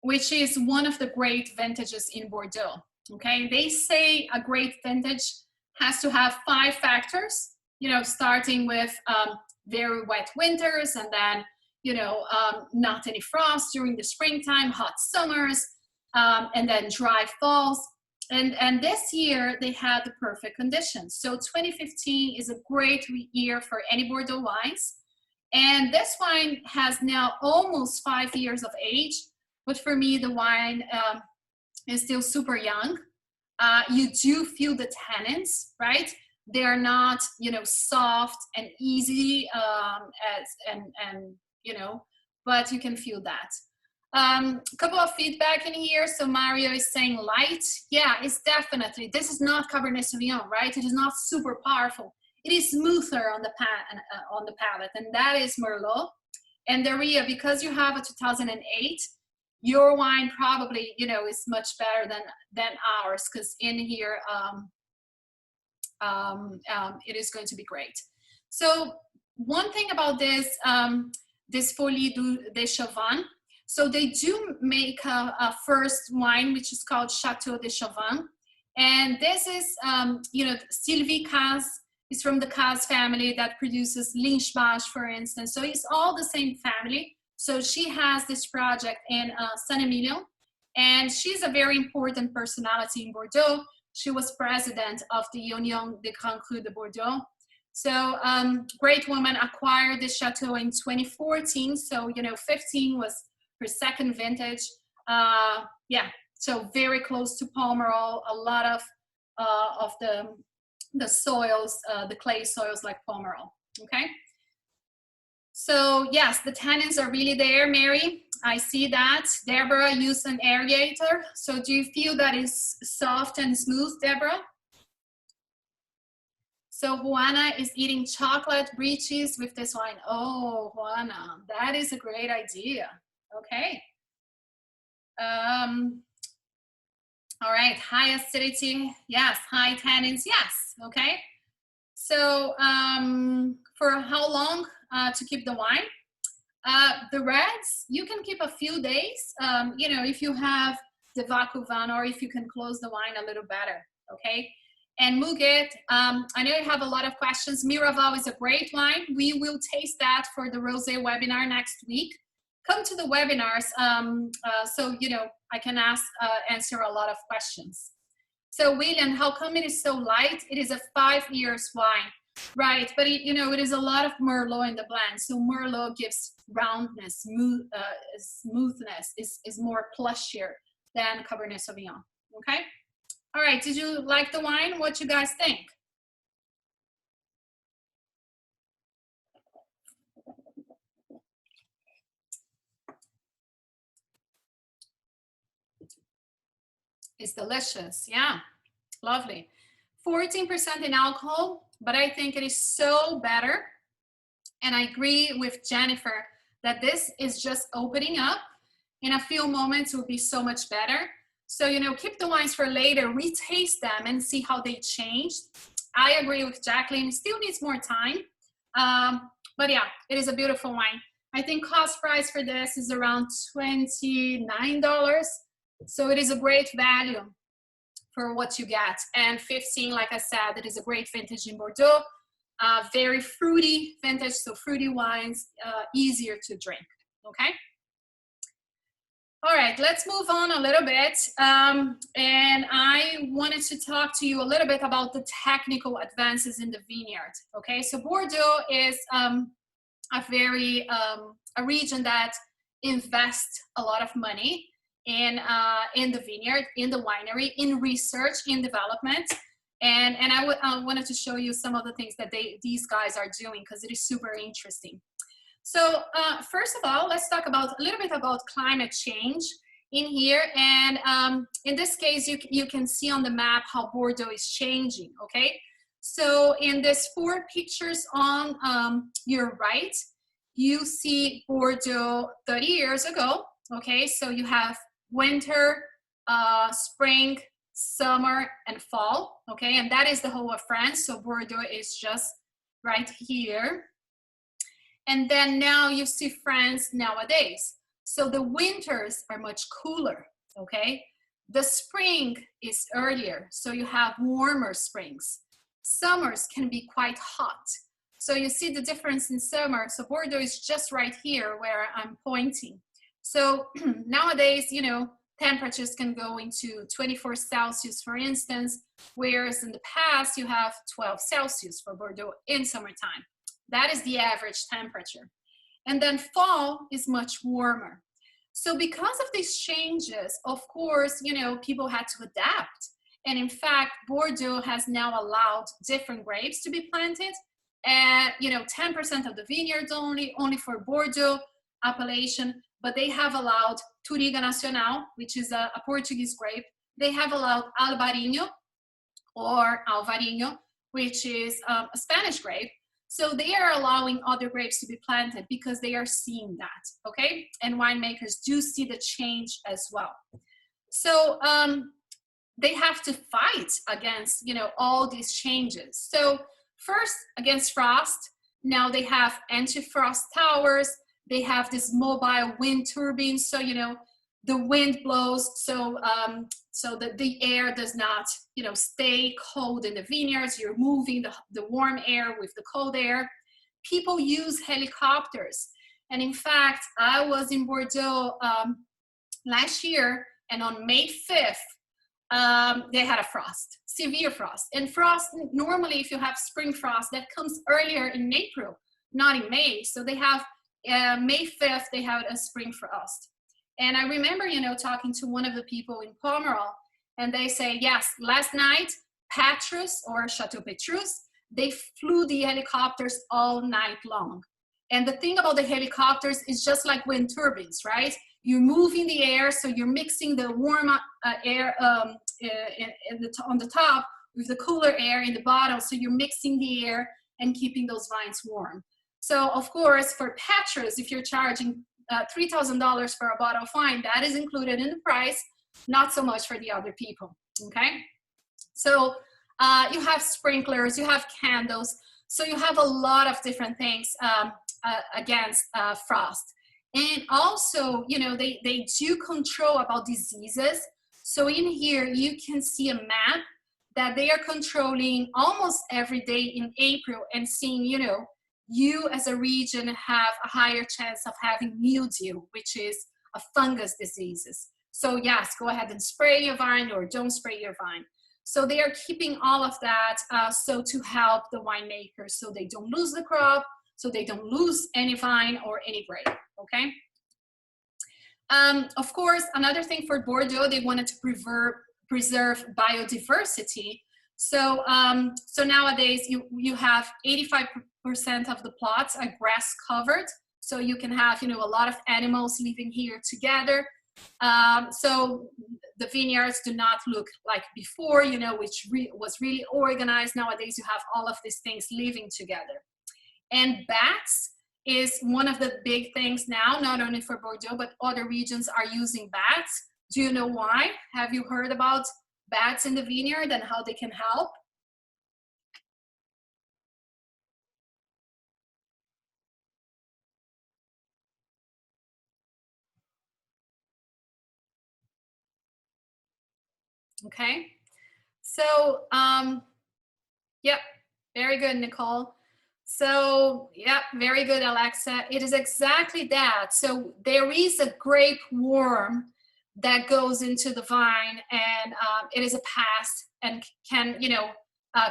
which is one of the great vintages in Bordeaux, okay? They say a great vintage has to have 5 factors, you know, starting with very wet winters, and then, you know, not any frost during the springtime, hot summers, and then dry falls. And this year they had the perfect conditions. So 2015 is a great year for any Bordeaux wines. And this wine has now almost 5 years of age, but for me, the wine is still super young. You do feel the tannins, right? They're not, you know, soft and easy you know, but you can feel that. A couple of feedback in here. So Mario is saying light. Yeah, it's definitely, this is not Cabernet Sauvignon, right? It is not super powerful. It is smoother on the palate, and that is Merlot. And Daria, because you have a 2008, your wine probably, you know, is much better than ours, because in here it is going to be great. So one thing about this this Folie de Chauvin, so they do make a first wine which is called Chateau de Chauvin, and this is you know, Sylvie Caz is from the Caz family that produces Lynch-Bache, for instance. So it's all the same family. So she has this project in Saint-Emilion, and she's a very important personality in Bordeaux. She was president of the Union des Grands Crus de Bordeaux. So great woman, acquired this chateau in 2014. So, you know, 15 was her second vintage. Yeah, so very close to Pomerol. A lot of the soils, the clay soils like Pomerol, okay? So yes, the tannins are really there, Mary. I see that. Deborah used an aerator. So do you feel that it's soft and smooth, Deborah? So Juana is eating chocolate brie cheese with this wine. Oh, Juana, that is a great idea. Okay. All right, high acidity, yes. High tannins, yes. Okay. So for how long to keep the wine? The reds, you can keep a few days, you know, if you have the Vacuvan, or if you can close the wine a little better, okay? And Muget, I know you have a lot of questions. Miraval is a great wine. We will taste that for the Rosé webinar next week. Come to the webinars so, you know, I can answer a lot of questions. So William, how come it is so light? It is a 5 years wine. Right, but it, you know, it is a lot of Merlot in the blend. So Merlot gives roundness, smoothness, is more plushier than Cabernet Sauvignon, okay? All right, did you like the wine? What you guys think? It's delicious, yeah, lovely. 14% in alcohol, but I think it is so better. And I agree with Jennifer that this is just opening up. In a few moments, it will be so much better. So, you know, keep the wines for later, retaste them and see how they changed. I agree with Jacqueline, still needs more time. But yeah, it is a beautiful wine. I think cost price for this is around $29. So it is a great value for what you get. And 15, like I said, it is a great vintage in Bordeaux. Very fruity vintage, so fruity wines, easier to drink, okay? All right, let's move on a little bit. And I wanted to talk to you a little bit about the technical advances in the vineyard, okay? So Bordeaux is a region that invests a lot of money in the vineyard, in the winery, in research, in development. And I wanted to show you some of the things that these guys are doing because it is super interesting. So first of all, let's talk a little bit about climate change in here. And in this case, you can see on the map how Bordeaux is changing, okay? So in these 4 pictures on your right, you see Bordeaux 30 years ago, okay? So you have winter, spring, summer, and fall, okay? And that is the whole of France. So Bordeaux is just right here. And then now you see France nowadays. So the winters are much cooler, okay? The spring is earlier, so you have warmer springs. Summers can be quite hot. So you see the difference in summer. So Bordeaux is just right here where I'm pointing. So nowadays, you know, temperatures can go into 24 Celsius, for instance, whereas in the past you have 12 Celsius for Bordeaux in summertime. That is the average temperature. And then fall is much warmer. So because of these changes, of course, you know, people had to adapt. And in fact, Bordeaux has now allowed different grapes to be planted. And, you know, 10% of the vineyards only for Bordeaux appellation, but they have allowed Touriga Nacional, which is a Portuguese grape. They have allowed Alvarinho or Alvarinho, which is a Spanish grape. So they are allowing other grapes to be planted because they are seeing that, okay? And winemakers do see the change as well. So they have to fight against, you know, all these changes. So first, against frost, now they have anti-frost towers. They have this mobile wind turbines. So, you know, the wind blows so that the air does not, you know, stay cold in the vineyards. You're moving the warm air with the cold air. People use helicopters. And in fact, I was in Bordeaux last year, and on May 5th, they had a frost, severe frost. And frost, normally if you have spring frost, that comes earlier in April, not in May. So they have, May 5th, they had a spring frost. And I remember, you know, talking to one of the people in Pomerol, and they say, yes, last night, Petrus or Chateau Petrus, they flew the helicopters all night long. And the thing about the helicopters is just like wind turbines, right? You're moving the air, so you're mixing the warm air on the top with the cooler air in the bottom, so you're mixing the air and keeping those vines warm. So, of course, for Petrus, if you're charging $3,000 for a bottle of wine, that is included in the price, not so much for the other people, okay? So you have sprinklers, you have candles, so you have a lot of different things against frost. And also, you know, they do control about diseases. So in here, you can see a map that they are controlling almost every day in April and seeing, you know, you as a region have a higher chance of having mildew, which is a fungus diseases. So yes, go ahead and spray your vine or don't spray your vine. So they are keeping all of that so to help the winemakers so they don't lose the crop, so they don't lose any vine or any grape, okay? Of course, another thing for Bordeaux, they wanted to preserve biodiversity. So, so nowadays you have 85% of the plots are grass covered. So you can have, you know, a lot of animals living here together. So the vineyards do not look like before, you know, which was really organized. Nowadays, you have all of these things living together. And bats is one of the big things now, not only for Bordeaux, but other regions are using bats. Do you know why? Have you heard about bats in the vineyard and how they can help? Okay, so yep, very good, Nicole. So yep, very good, Alexa. It is exactly that. So there is a grape worm that goes into the vine, and it is a pest and can, you know,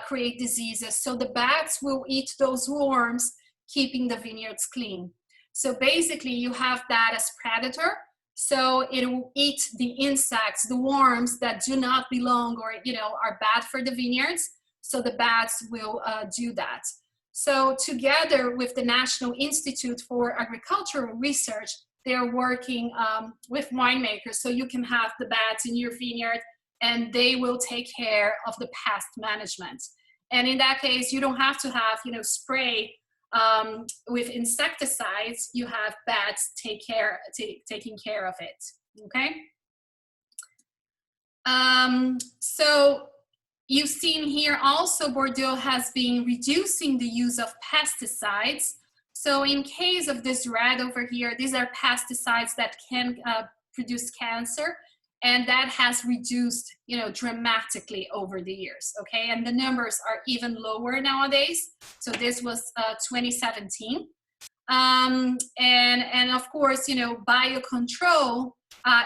create diseases. So the bats will eat those worms, keeping the vineyards clean. So basically, you have that as predator. So it will eat the insects, the worms that do not belong or, you know, are bad for the vineyards. So the bats will do that. So together with the National Institute for Agricultural Research, they're working with winemakers. So you can have the bats in your vineyard and they will take care of the pest management. And in that case, you don't have to have, you know, spray with insecticides. You have bats taking care of it, okay? So you've seen here also Bordeaux has been reducing the use of pesticides. So in case of this red over here, these are pesticides that can produce cancer, and that has reduced, you know, dramatically over the years, okay? And the numbers are even lower nowadays. So this was 2017. And of course, you know, biocontrol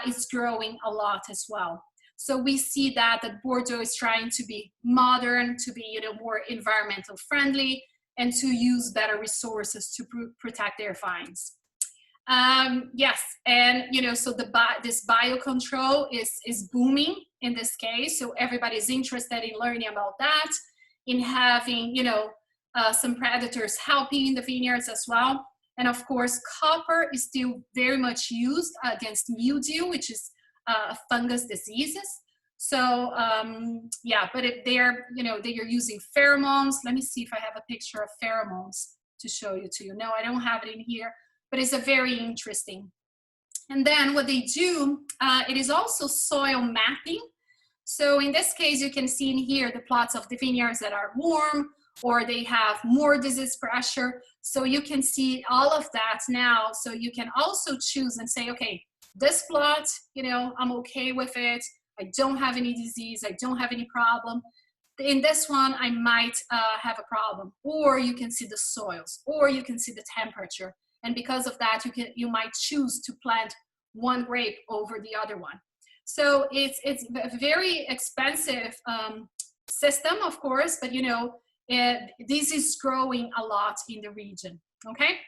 is growing a lot as well. So we see that Bordeaux is trying to be modern, to be, you know, more environmental friendly, and to use better resources to protect their vines. Yes, and you know, so this biocontrol is booming in this case. So everybody's interested in learning about that, in having, you know, some predators helping in the vineyards as well. And of course, copper is still very much used against mildew, which is fungus diseases. So yeah, but they're, you know, they are using pheromones. Let me see if I have a picture of pheromones to show you to you. No, I don't have it in here, but it's a very interesting. And then what they do, it is also soil mapping. So in this case, you can see in here the plots of the vineyards that are warm or they have more disease pressure. So you can see all of that now. So you can also choose and say, okay, this plot, you know, I'm okay with it. I don't have any disease. I don't have any problem. In this one, I might have a problem. Or you can see the soils, or you can see the temperature. And because of that, you might choose to plant one grape over the other one. So it's a very expensive system, of course, but you know, this is growing a lot in the region, okay?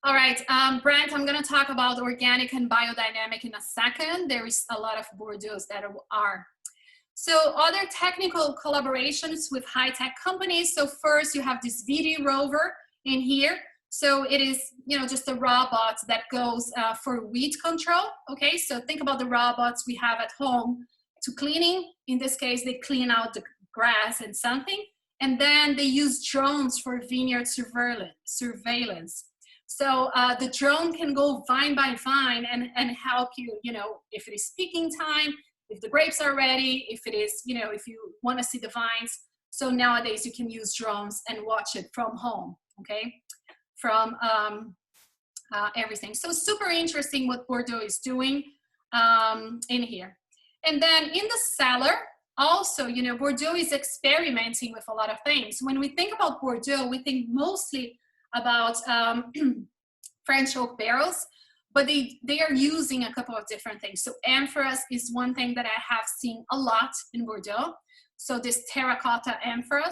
All right, Brent, I'm gonna talk about organic and biodynamic in a second. There is a lot of Bordeaux that are. So other technical collaborations with high-tech companies. So first you have this VD rover in here. So it is, you know, just a robot that goes for weed control, okay? So think about the robots we have at home to cleaning. In this case, they clean out the grass and something. And then they use drones for vineyard surveillance. So the drone can go vine by vine and help you, you know, if it is picking time, if the grapes are ready, if it is, you know, if you want to see the vines. So nowadays you can use drones and watch it from home, okay? From everything. So super interesting what Bordeaux is doing in here. And then in the cellar, also, you know, Bordeaux is experimenting with a lot of things. When we think about Bordeaux, we think mostly about French oak barrels, but they are using a couple of different things. So amphora is one thing that I have seen a lot in Bordeaux. So this terracotta amphora.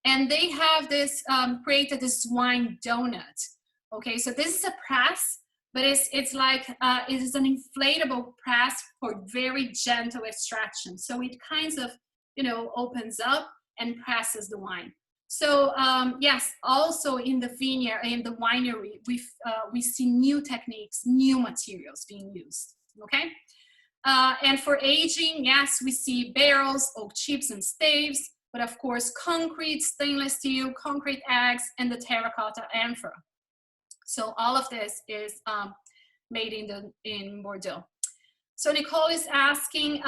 And they have this, created this wine donut. Okay, so this is a press, but it's like, it is an inflatable press for very gentle extraction. So it kind of, you know, opens up and presses the wine. So yes, also in the vineyard, in the winery, we see new techniques, new materials being used, okay? And for aging, yes, we see barrels, oak chips and staves, but of course, concrete, stainless steel, concrete eggs, and the terracotta amphora. So all of this is made in Bordeaux. So Nicole is asking,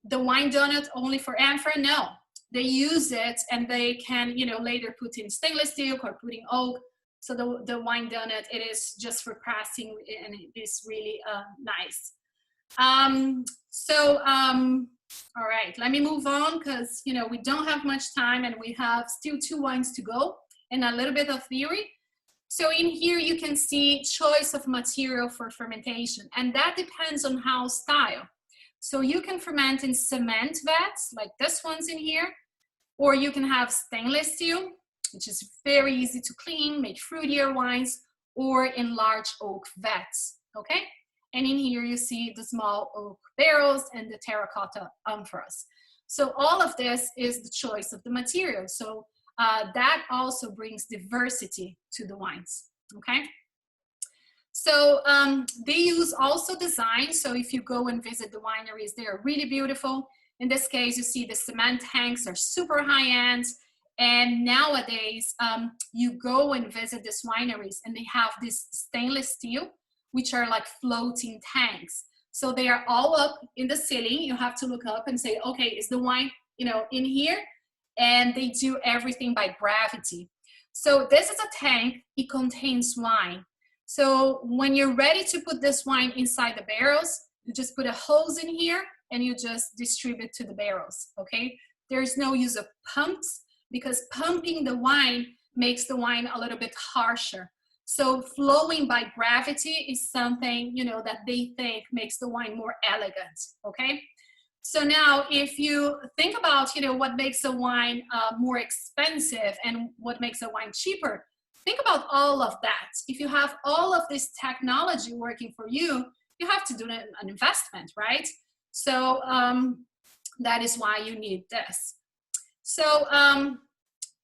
the wine donut only for amphora? No, they use it and they can, you know, later put in stainless steel or put in oak. So the wine donut, it is just for pressing and it is really nice. All right, let me move on because, you know, we don't have much time and we have still 2 wines to go and a little bit of theory. So in here you can see choice of material for fermentation, and that depends on house style. So you can ferment in cement vats like this one's in here, or you can have stainless steel, which is very easy to clean, make fruitier wines, or in large oak vats, okay? And in here you see the small oak barrels and the terracotta amphoras. So all of this is the choice of the material. So that also brings diversity to the wines, okay? So they use also design. So if you go and visit the wineries, they are really beautiful. In this case, you see the cement tanks are super high end. And nowadays, you go and visit these wineries and they have this stainless steel, which are like floating tanks. So they are all up in the ceiling. You have to look up and say, okay, is the wine, you know, in here? And they do everything by gravity. So this is a tank, it contains wine. So when you're ready to put this wine inside the barrels, you just put a hose in here and you just distribute to the barrels, okay? There's no use of pumps because pumping the wine makes the wine a little bit harsher. So flowing by gravity is something, you know, that they think makes the wine more elegant, okay? So now if you think about, you know, what makes a wine more expensive and what makes a wine cheaper, think about all of that. If you have all of this technology working for you, you have to do an investment, right? So that is why you need this. So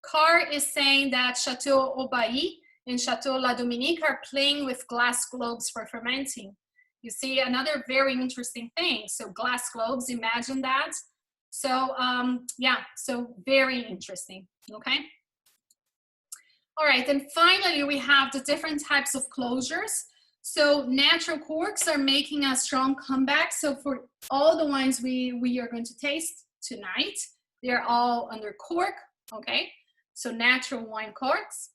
Carr is saying that Chateau Aubailly and Chateau La Dominique are playing with glass globes for fermenting. You see another very interesting thing. So glass globes, imagine that. So yeah, so very interesting, okay? All right, and finally we have the different types of closures. So natural corks are making a strong comeback. So for all the wines we are going to taste tonight, they're all under cork, okay? So natural wine corks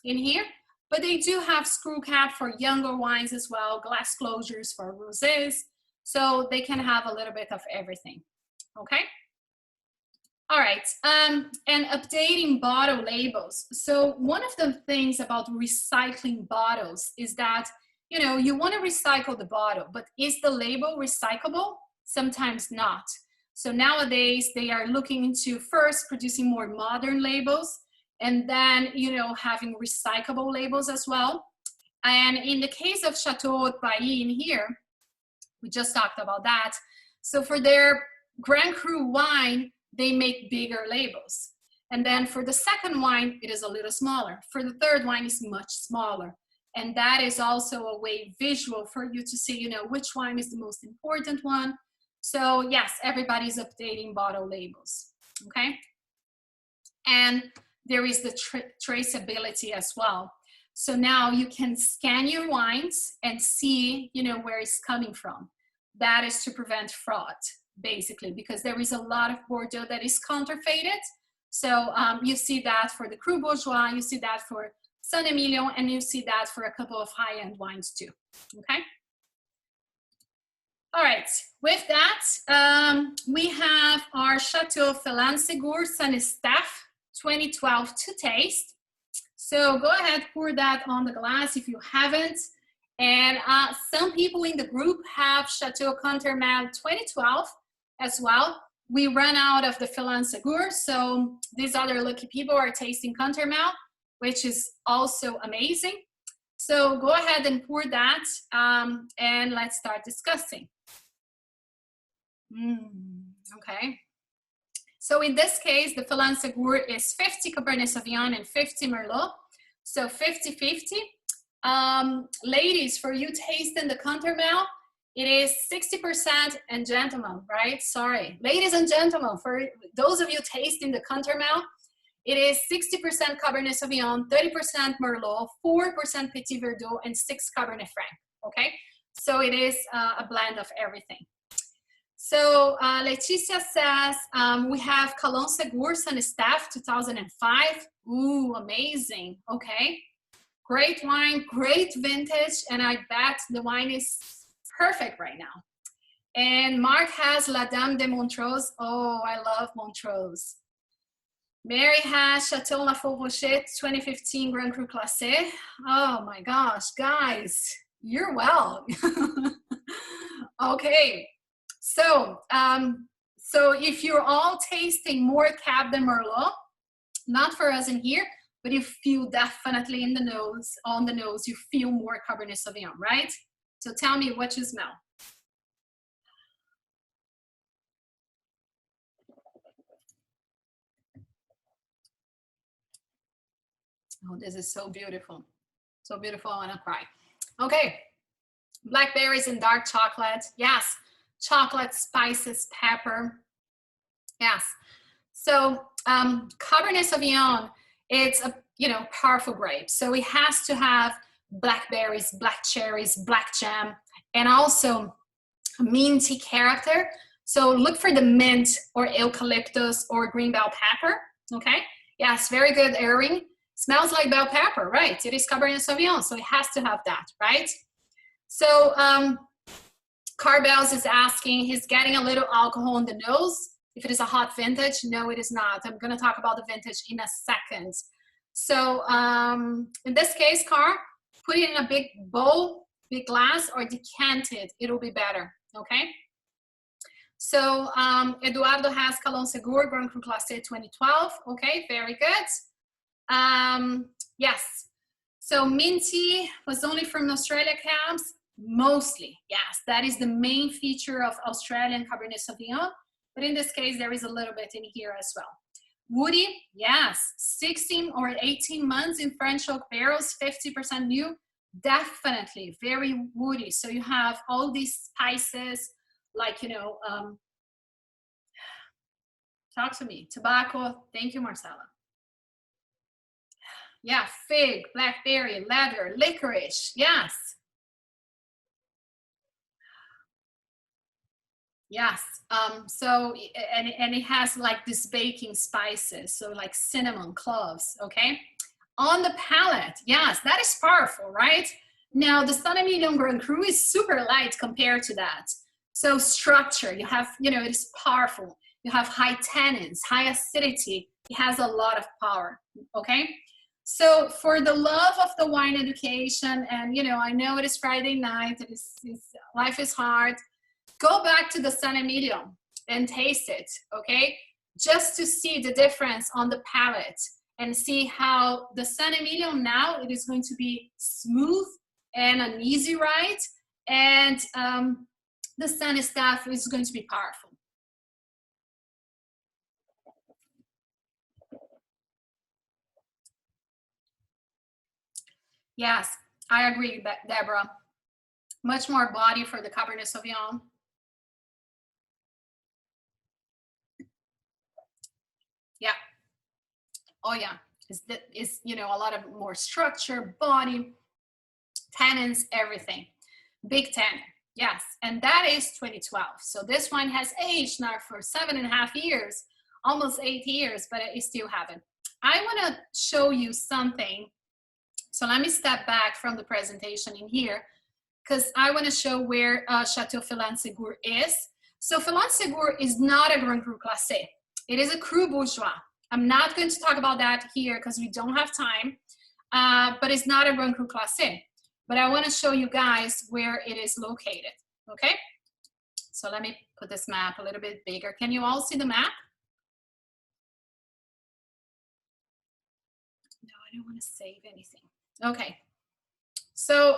in here. But they do have screw cap for younger wines as well, glass closures for rosés. So they can have a little bit of everything, okay? All right, and updating bottle labels. So one of the things about recycling bottles is that, you know, you want to recycle the bottle, but is the label recyclable? Sometimes not. So nowadays they are looking into first producing more modern labels, and then, you know, having recyclable labels as well. And in the case of Chateau Aubailly in here, we just talked about that. So for their Grand Cru wine, they make bigger labels. And then for the second wine, it is a little smaller. For the third wine, it's much smaller. And that is also a way visual for you to see, you know, which wine is the most important one. So yes, everybody's updating bottle labels, okay? And there is the traceability as well. So now you can scan your wines and see, you know, where it's coming from. That is to prevent fraud, basically, because there is a lot of Bordeaux that is counterfeited. So you see that for the Cru Bourgeois, you see that for Saint Emilion, and you see that for a couple of high-end wines too, okay? All right, with that, we have our Chateau Phelan Segur Saint Estephe 2012 to taste. So go ahead, pour that on the glass if you haven't. And some people in the group have Chateau Contermel 2012 as well. We ran out of the Phelan Segur, so these other lucky people are tasting Contermel, which is also amazing. So go ahead and pour that, and let's start discussing. Okay. So in this case, the Phelan Segur is 50 Cabernet Sauvignon and 50 Merlot. So 50-50. Ladies, for you tasting the Countermel, it is 60%, and gentlemen, right? Sorry. Ladies and gentlemen, for those of you tasting the Countermel, it is 60% Cabernet Sauvignon, 30% Merlot, 4% Petit Verdot, and 6 Cabernet Franc, okay? So it is a blend of everything. So Leticia says, we have Calon Segur San Estephe 2005. Ooh, amazing, okay. Great wine, great vintage, and I bet the wine is perfect right now. And Mark has La Dame de Montrose. Oh, I love Montrose. Mary has Chateau La Rocher 2015 Grand Cru Classé. Oh my gosh, guys, you're well. Okay, so if you're all tasting more Cab de Merlot, not for us in here, but you feel definitely in the nose, on the nose, you feel more Cabernet Sauvignon, right? So tell me what you smell. Oh, this is so beautiful. So beautiful, I wanna cry. Okay, blackberries and dark chocolate. Yes, chocolate, spices, pepper. Yes. So Cabernet Sauvignon, it's a powerful grape. So it has to have blackberries, black cherries, black jam, and also minty character. So look for the mint or eucalyptus or green bell pepper. Okay. Yes, very good airing. Smells like bell pepper, right? It is Cabernet Sauvignon, so it has to have that, right? So Carbells is asking, he's getting a little alcohol on the nose. If it is a hot vintage, no, it is not. I'm gonna talk about the vintage in a second. So in this case, Car, put it in a big bowl, big glass, or decant it, it'll be better, okay? So Eduardo has Calon Segur, Grand Cru Classé 2012, okay, very good. Yes, so minty was only from Australia cabs, mostly, yes, that is the main feature of Australian Cabernet Sauvignon, but in this case, there is a little bit in here as well. Woody, yes, 16 or 18 months in French oak barrels, 50% new, definitely very woody. So you have all these spices, like, talk to me, tobacco, thank you, Marcella. Yeah, fig, blackberry, leather, licorice, yes. Yes, so, and it has like this baking spices, so like cinnamon, cloves, okay? On the palate, yes, that is powerful, right? Now, the San Emilion Grand Cru is super light compared to that. So structure, you have, it is powerful. You have high tannins, high acidity. It has a lot of power, okay? So for the love of the wine education, and, I know it is Friday night, life is hard. Go back to the San Emilion and taste it, okay? Just to see the difference on the palate and see how the San Emilion now, it is going to be smooth and an easy ride, and the San Estephe is going to be powerful. Yes, I agree, Deborah. Much more body for the Cabernet Sauvignon. Yeah. Oh yeah. It's a lot of more structure, body, tannins, everything. Big tannin. Yes. And that is 2012. So this wine has aged now for 7.5 years, almost 8 years, but it still haven't. I want to show you something. So let me step back from the presentation in here, because I want to show where Chateau Phelan Segur is. So Phelan Segur is not a Grand Cru Classé. It is a Cru Bourgeois. I'm not going to talk about that here because we don't have time, but it's not a Grand Cru Classé. But I want to show you guys where it is located, okay? So let me put this map a little bit bigger. Can you all see the map? No, I don't want to save anything. Okay. So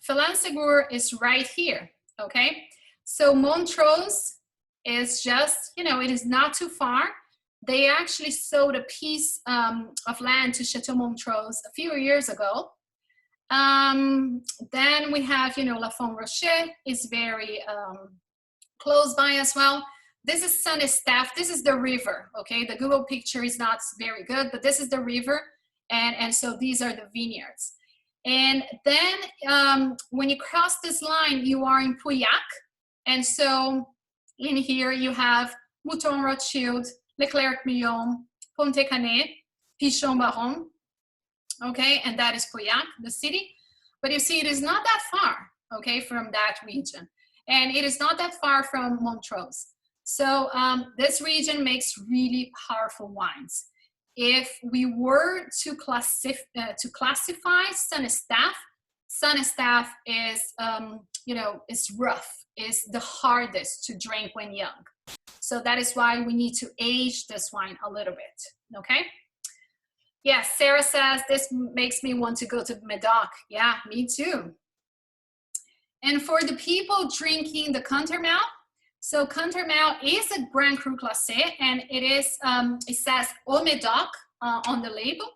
Phelan Segur is right here, okay? So Montrose is just, it is not too far. they actually sold a piece of land to Chateau Montrose a few years ago. Then we have, you know, La Font Rocher is very close by as well. This is Saint Estephe. This is the river, okay? The Google picture is not very good, but this is the river. And so these are the vineyards. And then when you cross this line, you are in Pauillac. And so in here you have Mouton Rothschild, Leclerc Millon, Ponte Canet, Pichon Baron, okay? And that is Pauillac, the city. But you see, it is not that far, okay, from that region. And it is not that far from Montrose. So this region makes really powerful wines. If we were to classify Saint Estephe is, you know, is rough, is the hardest to drink when young. So that is why we need to age this wine a little bit, okay? Yes, Sarah says, this makes me want to go to Medoc. Yeah, me too. And for the people drinking the Cantermel, so Cantermel is a Grand Cru Classé, and it is, it says Au Médoc on the label,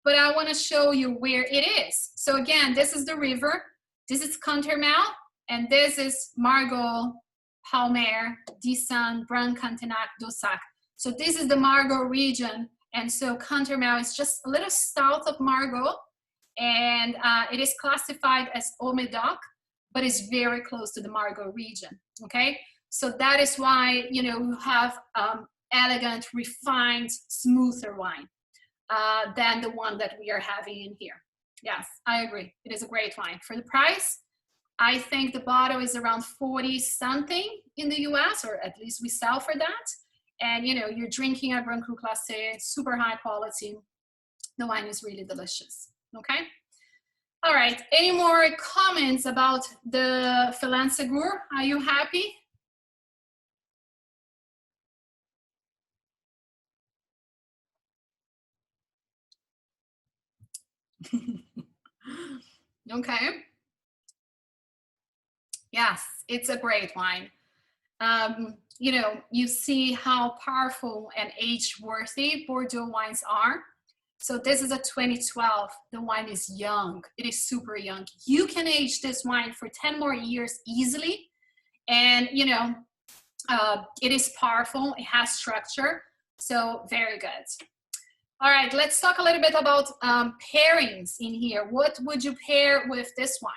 but I want to show you where it is. So again, this is the river, this is Cantermel, and this is Margaux, Palmer, Dissan, Brun, Cantenac, Dossac. So this is the Margaux region, and so Cantermel is just a little south of Margaux, and it is classified as Au Médoc, but it's very close to the Margaux region, okay? So that is why, you know, you have elegant, refined, smoother wine than the one that we are having in here. Yes, I agree. It is a great wine. For the price, I think the bottle is around 40 something in the US, or at least we sell for that. And, you know, you're drinking a Grand Cru Classé, super high quality. The wine is really delicious, okay? All right, any more comments about the Phelan Segur? Are you happy? Okay. Yes, it's a great wine. You know, you see how powerful and age-worthy Bordeaux wines are. So this is a 2012. The wine is young. It is super young. You can age this wine for 10 more years easily. And, you know, it is powerful. It has structure. So very good. All right, let's talk a little bit about pairings in here. What would you pair with this wine?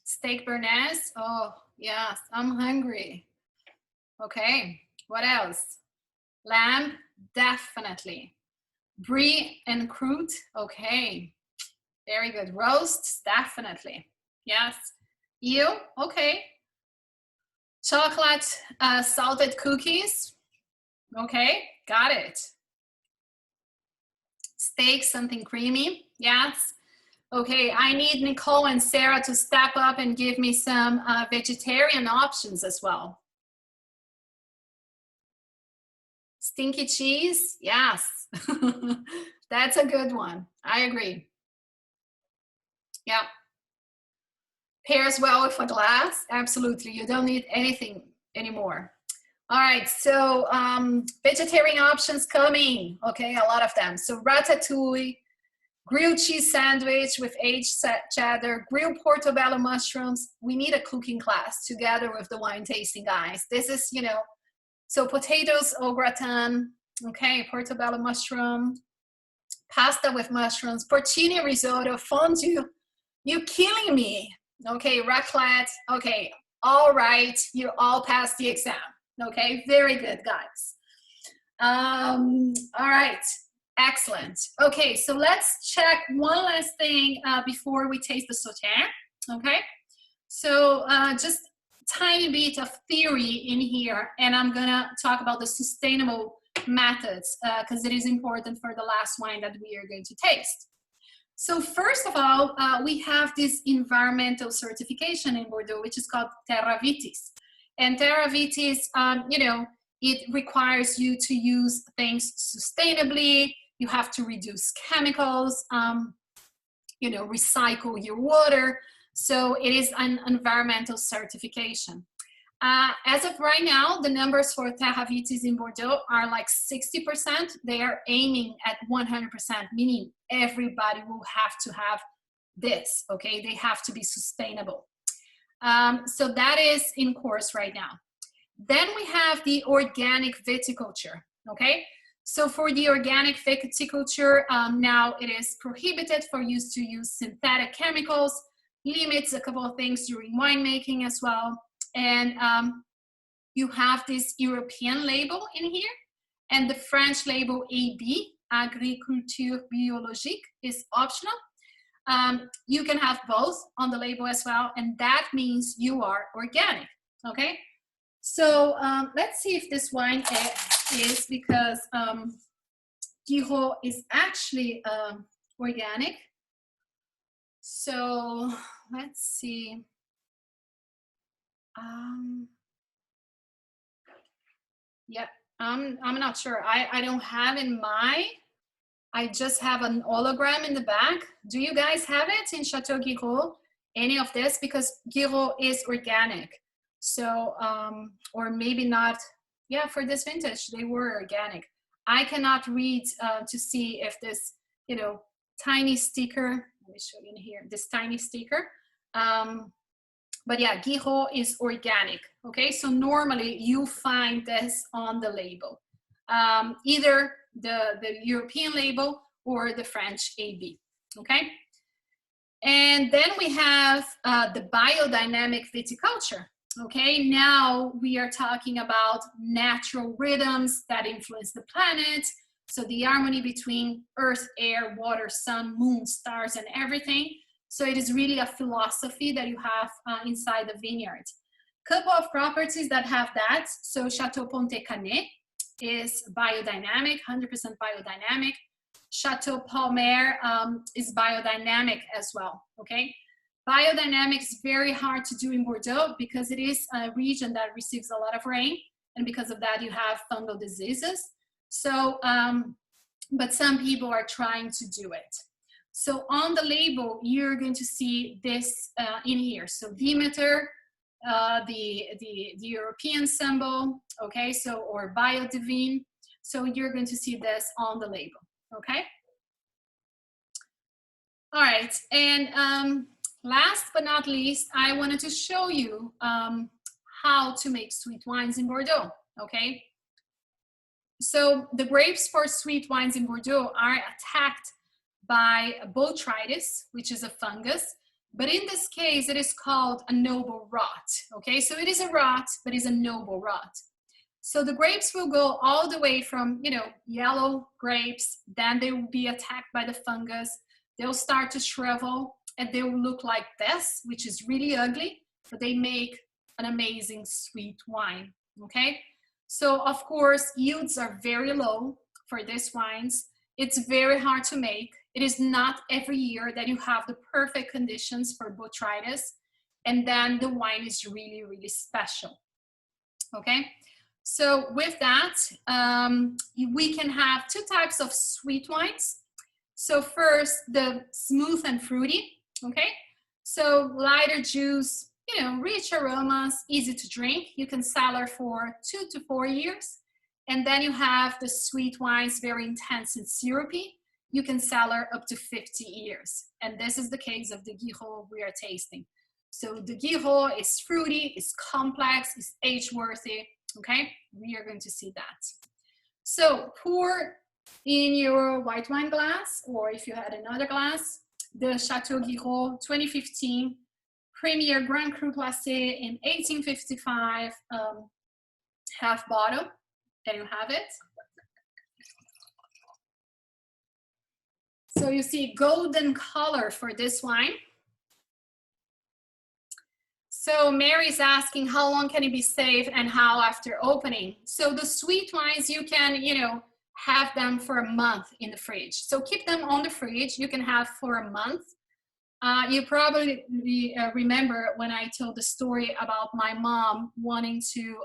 Steak Béarnaise. Oh, yes, I'm hungry. Okay, what else? Lamb, definitely. Brie and croûte, okay. Very good. Roast, definitely. Yes. Eel, okay. Chocolate, salted cookies. Okay, got it. Steak, something creamy. Yes. Okay, I need Nicole and Sarah to step up and give me some vegetarian options as well. Stinky cheese, yes. That's a good one. I agree. Yeah. Pairs well with a glass, absolutely. You don't need anything anymore. All right, so vegetarian options coming. Okay, a lot of them. So ratatouille, grilled cheese sandwich with aged cheddar, grilled portobello mushrooms. We need a cooking class together with the wine tasting guys. This is, you know, so potatoes au gratin, okay, portobello mushroom, pasta with mushrooms, porcini risotto, fondue. You're killing me. Okay, raclette. Okay, all right, you all passed the exam. Okay, very good, guys. All right. Excellent. Okay, so let's check one last thing before we taste the Sauternes. Okay, so just tiny bit of theory in here, and I'm gonna talk about the sustainable methods because it is important for the last wine that we are going to taste. So first of all, we have this environmental certification in Bordeaux, which is called Terra Vitis. And Terra Vitis, you know, it requires you to use things sustainably. You have to reduce chemicals, you know, recycle your water. So it is an environmental certification. As of right now, the numbers for varieties in Bordeaux are like 60%. They are aiming at 100%, meaning everybody will have to have this, okay? They have to be sustainable. So that is in course right now. Then we have the organic viticulture, okay? So for the organic viticulture, now it is prohibited for use to use synthetic chemicals, limits a couple of things during winemaking as well. And you have this European label in here, and the French label AB, Agriculture Biologique, is optional. You can have both on the label as well, and that means you are organic, okay? So let's see if this wine is, because Guiraud is actually organic. So let's see. Yeah, I'm not sure. I don't have in my, I just have an hologram in the back. Do you guys have it in Chateau Guiraud? Any of this? Because Guiraud is organic. So, or maybe not. Yeah, for this vintage, they were organic. I cannot read to see if this, you know, tiny sticker, let me show you in here, this tiny sticker. But yeah, Guiraud is organic, okay? So normally you find this on the label, either the European label or the French AB, okay? And then we have the biodynamic viticulture, okay? Now we are talking about natural rhythms that influence the planet. So the harmony between earth, air, water, sun, moon, stars, and everything. So it is really a philosophy that you have inside the vineyard. Couple of properties that have that. So Chateau Ponte Canet is biodynamic, 100% biodynamic. Chateau Palmer is biodynamic as well, okay? Biodynamic is very hard to do in Bordeaux because it is a region that receives a lot of rain, and because of that you have fungal diseases. So, but some people are trying to do it. So on the label, you're going to see this in here. So Demeter, the European symbol, okay, so, or Biodivine. So you're going to see this on the label, okay? All right, and last but not least, I wanted to show you how to make sweet wines in Bordeaux, okay? So the grapes for sweet wines in Bordeaux are attacked by botrytis, which is a fungus, but in this case it is called a noble rot, okay? So it is a rot, but it's a noble rot. So the grapes will go all the way from, you know, yellow grapes, then they will be attacked by the fungus, they'll start to shrivel, and they will look like this, which is really ugly, but they make an amazing sweet wine, okay? So of course, yields are very low for these wines. It's very hard to make. It is not every year that you have the perfect conditions for botrytis, and then the wine is really, really special, okay? So with that, we can have two types of sweet wines. So first, the smooth and fruity, okay? So lighter juice, you know, rich aromas, easy to drink. You can cellar for 2 to 4 years. And then you have the sweet wines, very intense and syrupy. You can cellar up to 50 years. And this is the case of the Guiraud we are tasting. So the Guiraud is fruity, is complex, is age-worthy, okay? We are going to see that. So pour in your white wine glass, or if you had another glass, the Chateau Guiraud 2015 Premier Grand Cru Classé in 1855 half bottle. There you have it. So you see golden color for this wine. So Mary's asking how long can it be saved and how after opening. So the sweet wines, you can, you know, have them for a month in the fridge. So keep them on the fridge. You can have for a month. You probably remember when I told the story about my mom wanting to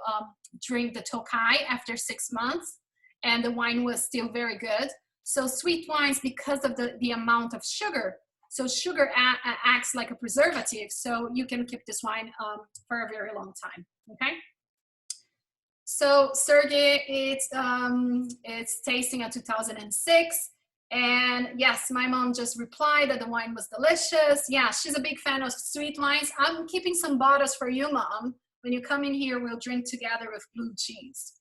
drink the Tokai after 6 months, and the wine was still very good. So sweet wines, because of the amount of sugar, So sugar acts like a preservative, so you can keep this wine for a very long time, okay? So Sergey, it's tasting at 2006. And yes, my mom just replied that the wine was delicious. Yeah, she's a big fan of sweet wines. I'm keeping some bottles for you, Mom. When you come in here, we'll drink together with blue cheese.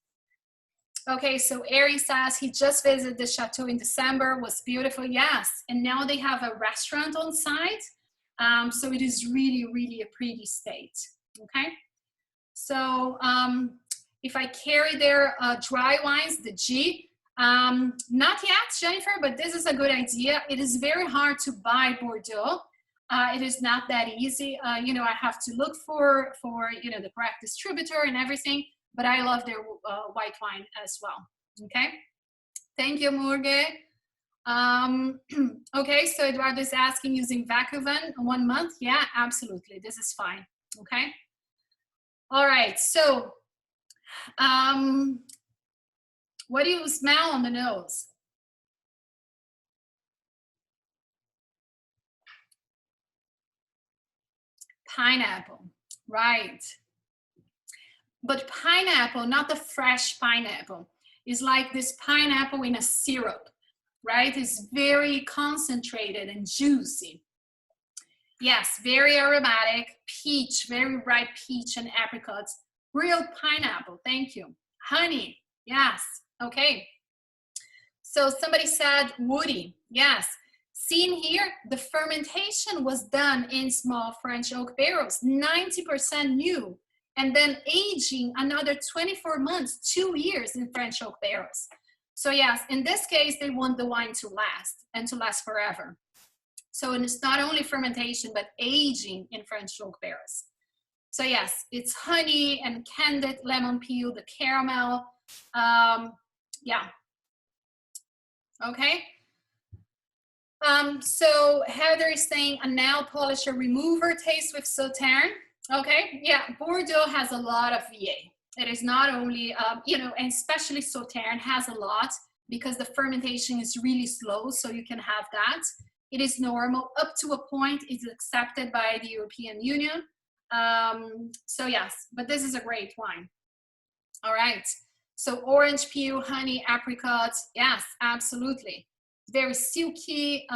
Okay, so Ari says he just visited the chateau in December, was beautiful. Yes, and now they have a restaurant on site. So it is really, really a pretty state, okay? So if I carry their dry wines, the G, not yet, Jennifer, but this is a good idea. It is very hard to buy Bordeaux. It is not that easy. You know, I have to look for you know, the correct distributor and everything, but I love their white wine as well, okay? Thank you, Morgan. Okay, so Eduardo is asking using Vacuvan 1 month. Yeah, absolutely, this is fine, okay? All right, so what do you smell on the nose? Pineapple, right. But pineapple, not the fresh pineapple, is like this pineapple in a syrup, right? It's very concentrated and juicy. Yes, very aromatic, peach, very ripe peach and apricots. Real pineapple, thank you. Honey, yes, okay. So somebody said woody, yes. Seen here, the fermentation was done in small French oak barrels, 90% new, and then aging another 24 months, 2 years in French oak barrels. So yes, in this case, they want the wine to last and to last forever. So it's not only fermentation, but aging in French oak barrels. So yes, it's honey and candied lemon peel, the caramel. Yeah. Okay. So Heather is saying a nail polisher remover taste with Sauternes. Okay. Yeah. Bordeaux has a lot of VA. It is not only, you know, and especially Sauternes has a lot because the fermentation is really slow. So you can have that. It is normal up to a point. It's accepted by the European Union. So yes, but this is a great wine. All right. So orange peel, honey, apricots. Yes, absolutely. Very silky.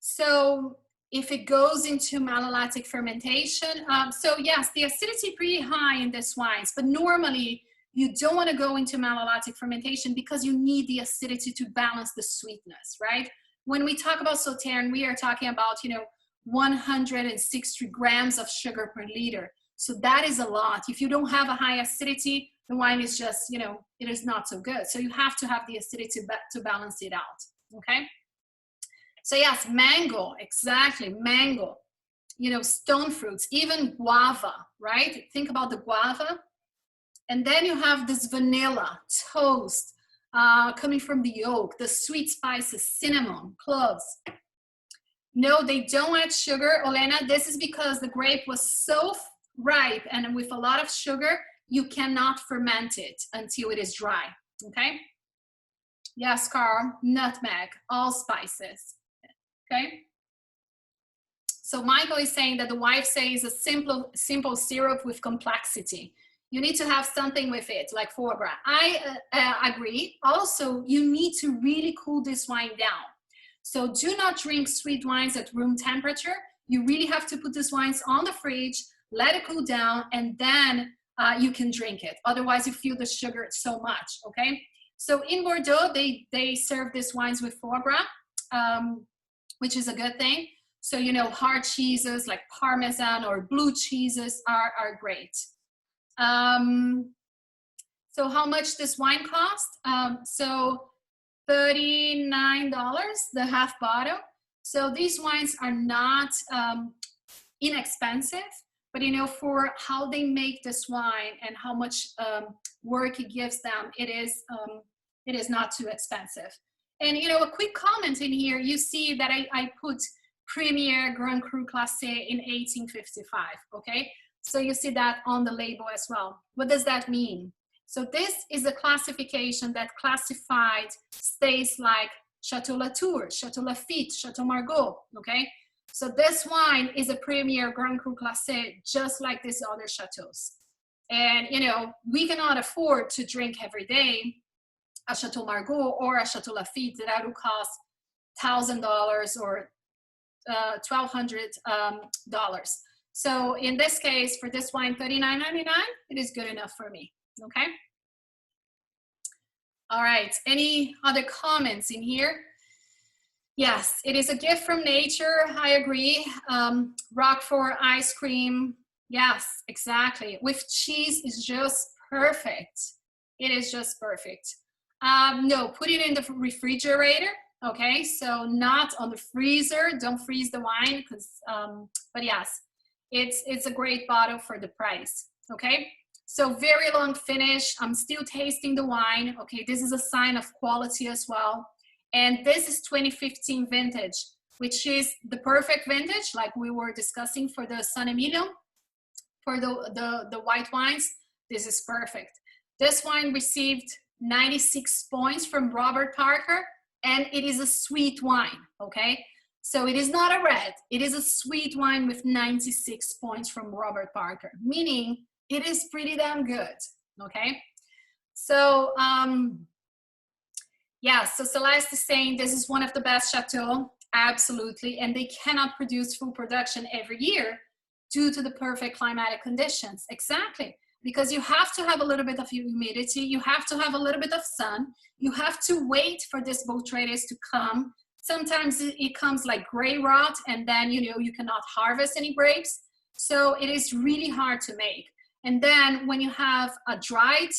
So if it goes into malolactic fermentation, so yes, the acidity pretty high in this wines, but normally you don't want to go into malolactic fermentation because you need the acidity to balance the sweetness, right? When we talk about Sauternes, we are talking about, you know, 160 grams of sugar per liter. So that is a lot. If you don't have a high acidity, the wine is just, you know, it is not so good. So you have to have the acidity to balance it out, okay? So yes, mango, exactly, mango. You know, stone fruits, even guava, right? Think about the guava. And then you have this vanilla, toast, coming from the oak, the sweet spices, cinnamon, cloves. No, they don't add sugar, Olena. This is because the grape was so ripe and with a lot of sugar, you cannot ferment it until it is dry, okay? Yes, Carl, nutmeg, allspices, okay? So Michael is saying that the wife says a simple syrup with complexity. You need to have something with it, like foie gras. I agree. Also, you need to really cool this wine down. So do not drink sweet wines at room temperature. You really have to put these wines on the fridge, let it cool down, and then you can drink it. Otherwise, you feel the sugar so much, okay? So in Bordeaux, they serve these wines with foie gras, which is a good thing. So, you know, hard cheeses like Parmesan or blue cheeses are great. So how much this wine cost? So $39, the half bottle. So these wines are not inexpensive, but you know, for how they make this wine and how much work it gives them, it is not too expensive. And you know, a quick comment in here, you see that I put Premier Grand Cru Classé in 1855, okay? So you see that on the label as well. What does that mean? So this is a classification that classified states like Chateau Latour, Chateau Lafite, Chateau Margaux, okay? So this wine is a premier Grand Cru Classé, just like these other chateaus. And, you know, we cannot afford to drink every day a Chateau Margaux or a Chateau Lafite that will cost $1,000 or $1,200. So in this case, for this wine, $39.99, it is good enough for me, okay? All right, any other comments in here? Yes, it is a gift from nature, I agree. Roquefort ice cream, yes, exactly. With cheese is just perfect. It is just perfect. No, put it in the refrigerator, okay? So not on the freezer, don't freeze the wine, because, but yes, it's a great bottle for the price, okay? So very long finish, I'm still tasting the wine, okay? This is a sign of quality as well. And this is 2015 vintage, which is the perfect vintage, like we were discussing for the San Emilion, for the white wines, this is perfect. This wine received 96 points from Robert Parker, and it is a sweet wine, okay? So it is not a red, it is a sweet wine with 96 points from Robert Parker, meaning it is pretty damn good, okay? So, yeah, so Celeste is saying this is one of the best chateaux, absolutely, and they cannot produce full production every year due to the perfect climatic conditions. Exactly, because you have to have a little bit of humidity, you have to have a little bit of sun, you have to wait for this botrytis to come. Sometimes it comes like gray rot, and then, you know, you cannot harvest any grapes. So it is really hard to make. And then when you have a dried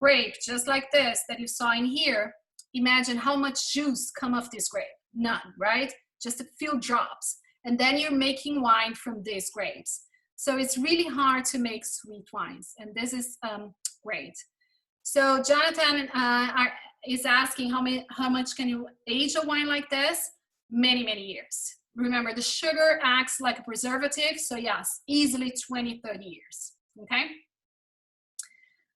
grape, just like this, that you saw in here, imagine how much juice come off this grape. None, right? Just a few drops. And then you're making wine from these grapes. So it's really hard to make sweet wines. And this is great. So Jonathan is asking how much can you age a wine like this? Many, many years. Remember, the sugar acts like a preservative. So yes, easily 20, 30 years. Okay.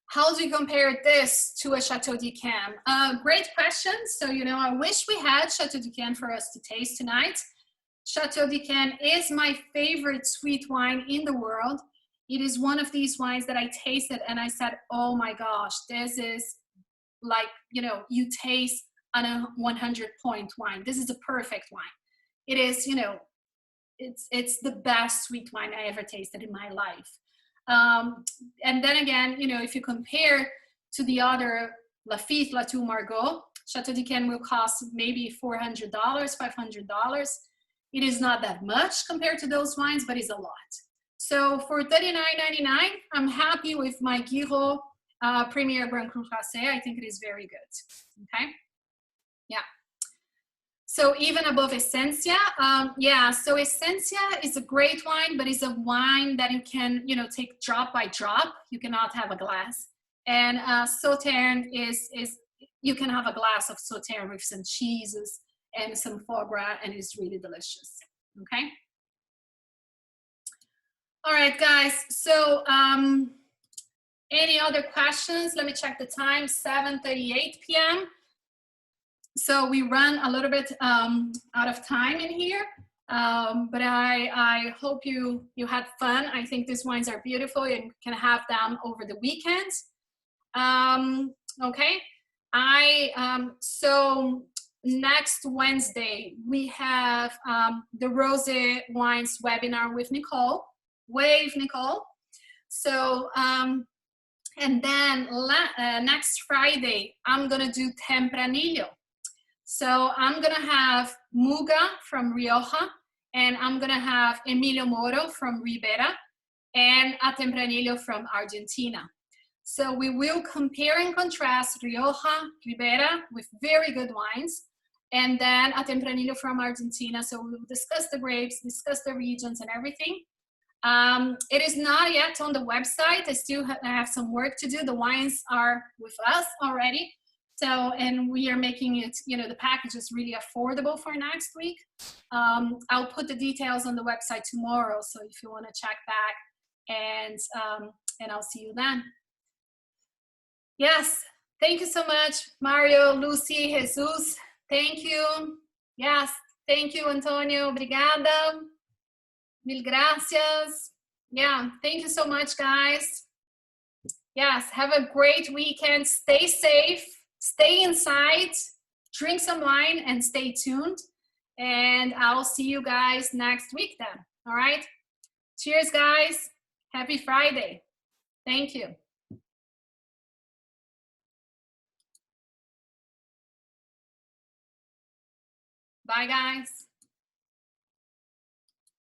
How do you compare this to a Chateau d'Yquem? Great question. So, you know, I wish we had Chateau d'Yquem for us to taste tonight. Chateau d'Yquem is my favorite sweet wine in the world. It is one of these wines that I tasted and I said, oh my gosh, this is like, you know, you taste on a 100-point wine. This is a perfect wine. It is, you know, it's the best sweet wine I ever tasted in my life. And then again, you know, if you compare to the other Lafite, Latour, Margaux, Chateau d'Yquem will cost maybe $400, $500. It is not that much compared to those wines, but it's a lot. So for $39.99, I'm happy with my Guiraud Premier Grand Cru Classé. I think it is very good. Okay, yeah. So even above Essentia, yeah, so Essentia is a great wine, but it's a wine that you can, you know, take drop by drop. You cannot have a glass. And Sauternes is you can have a glass of Sauternes with some cheeses and some foie gras, and it's really delicious, okay? All right, guys, so any other questions? Let me check the time, 7:38 p.m. So we run a little bit out of time in here, but I hope you had fun. I think these wines are beautiful and can have them over the weekend. Okay, so next Wednesday we have the Rosé Wines webinar with Nicole. Wave, Nicole. So and then next Friday I'm gonna do Tempranillo. So I'm gonna have Muga from Rioja, and I'm gonna have Emilio Moro from Ribera, and a Tempranillo from Argentina. So we will compare and contrast Rioja, Ribera with very good wines, and then a Tempranillo from Argentina. So we will discuss the grapes, discuss the regions and everything. It is not yet on the website. I still have some work to do. The wines are with us already. So, and we are making it, you know, the package is really affordable for next week. I'll put the details on the website tomorrow. So if you want to check back, and I'll see you then. Yes, thank you so much, Mario, Lucy, Jesus. Thank you. Yes, thank you, Antonio. Obrigada. Mil gracias. Yeah, thank you so much, guys. Yes, have a great weekend. Stay safe, stay inside, drink some wine, and stay tuned. And I'll see you guys next week then. All right? Cheers, guys. Happy Friday. Thank you. Bye, guys.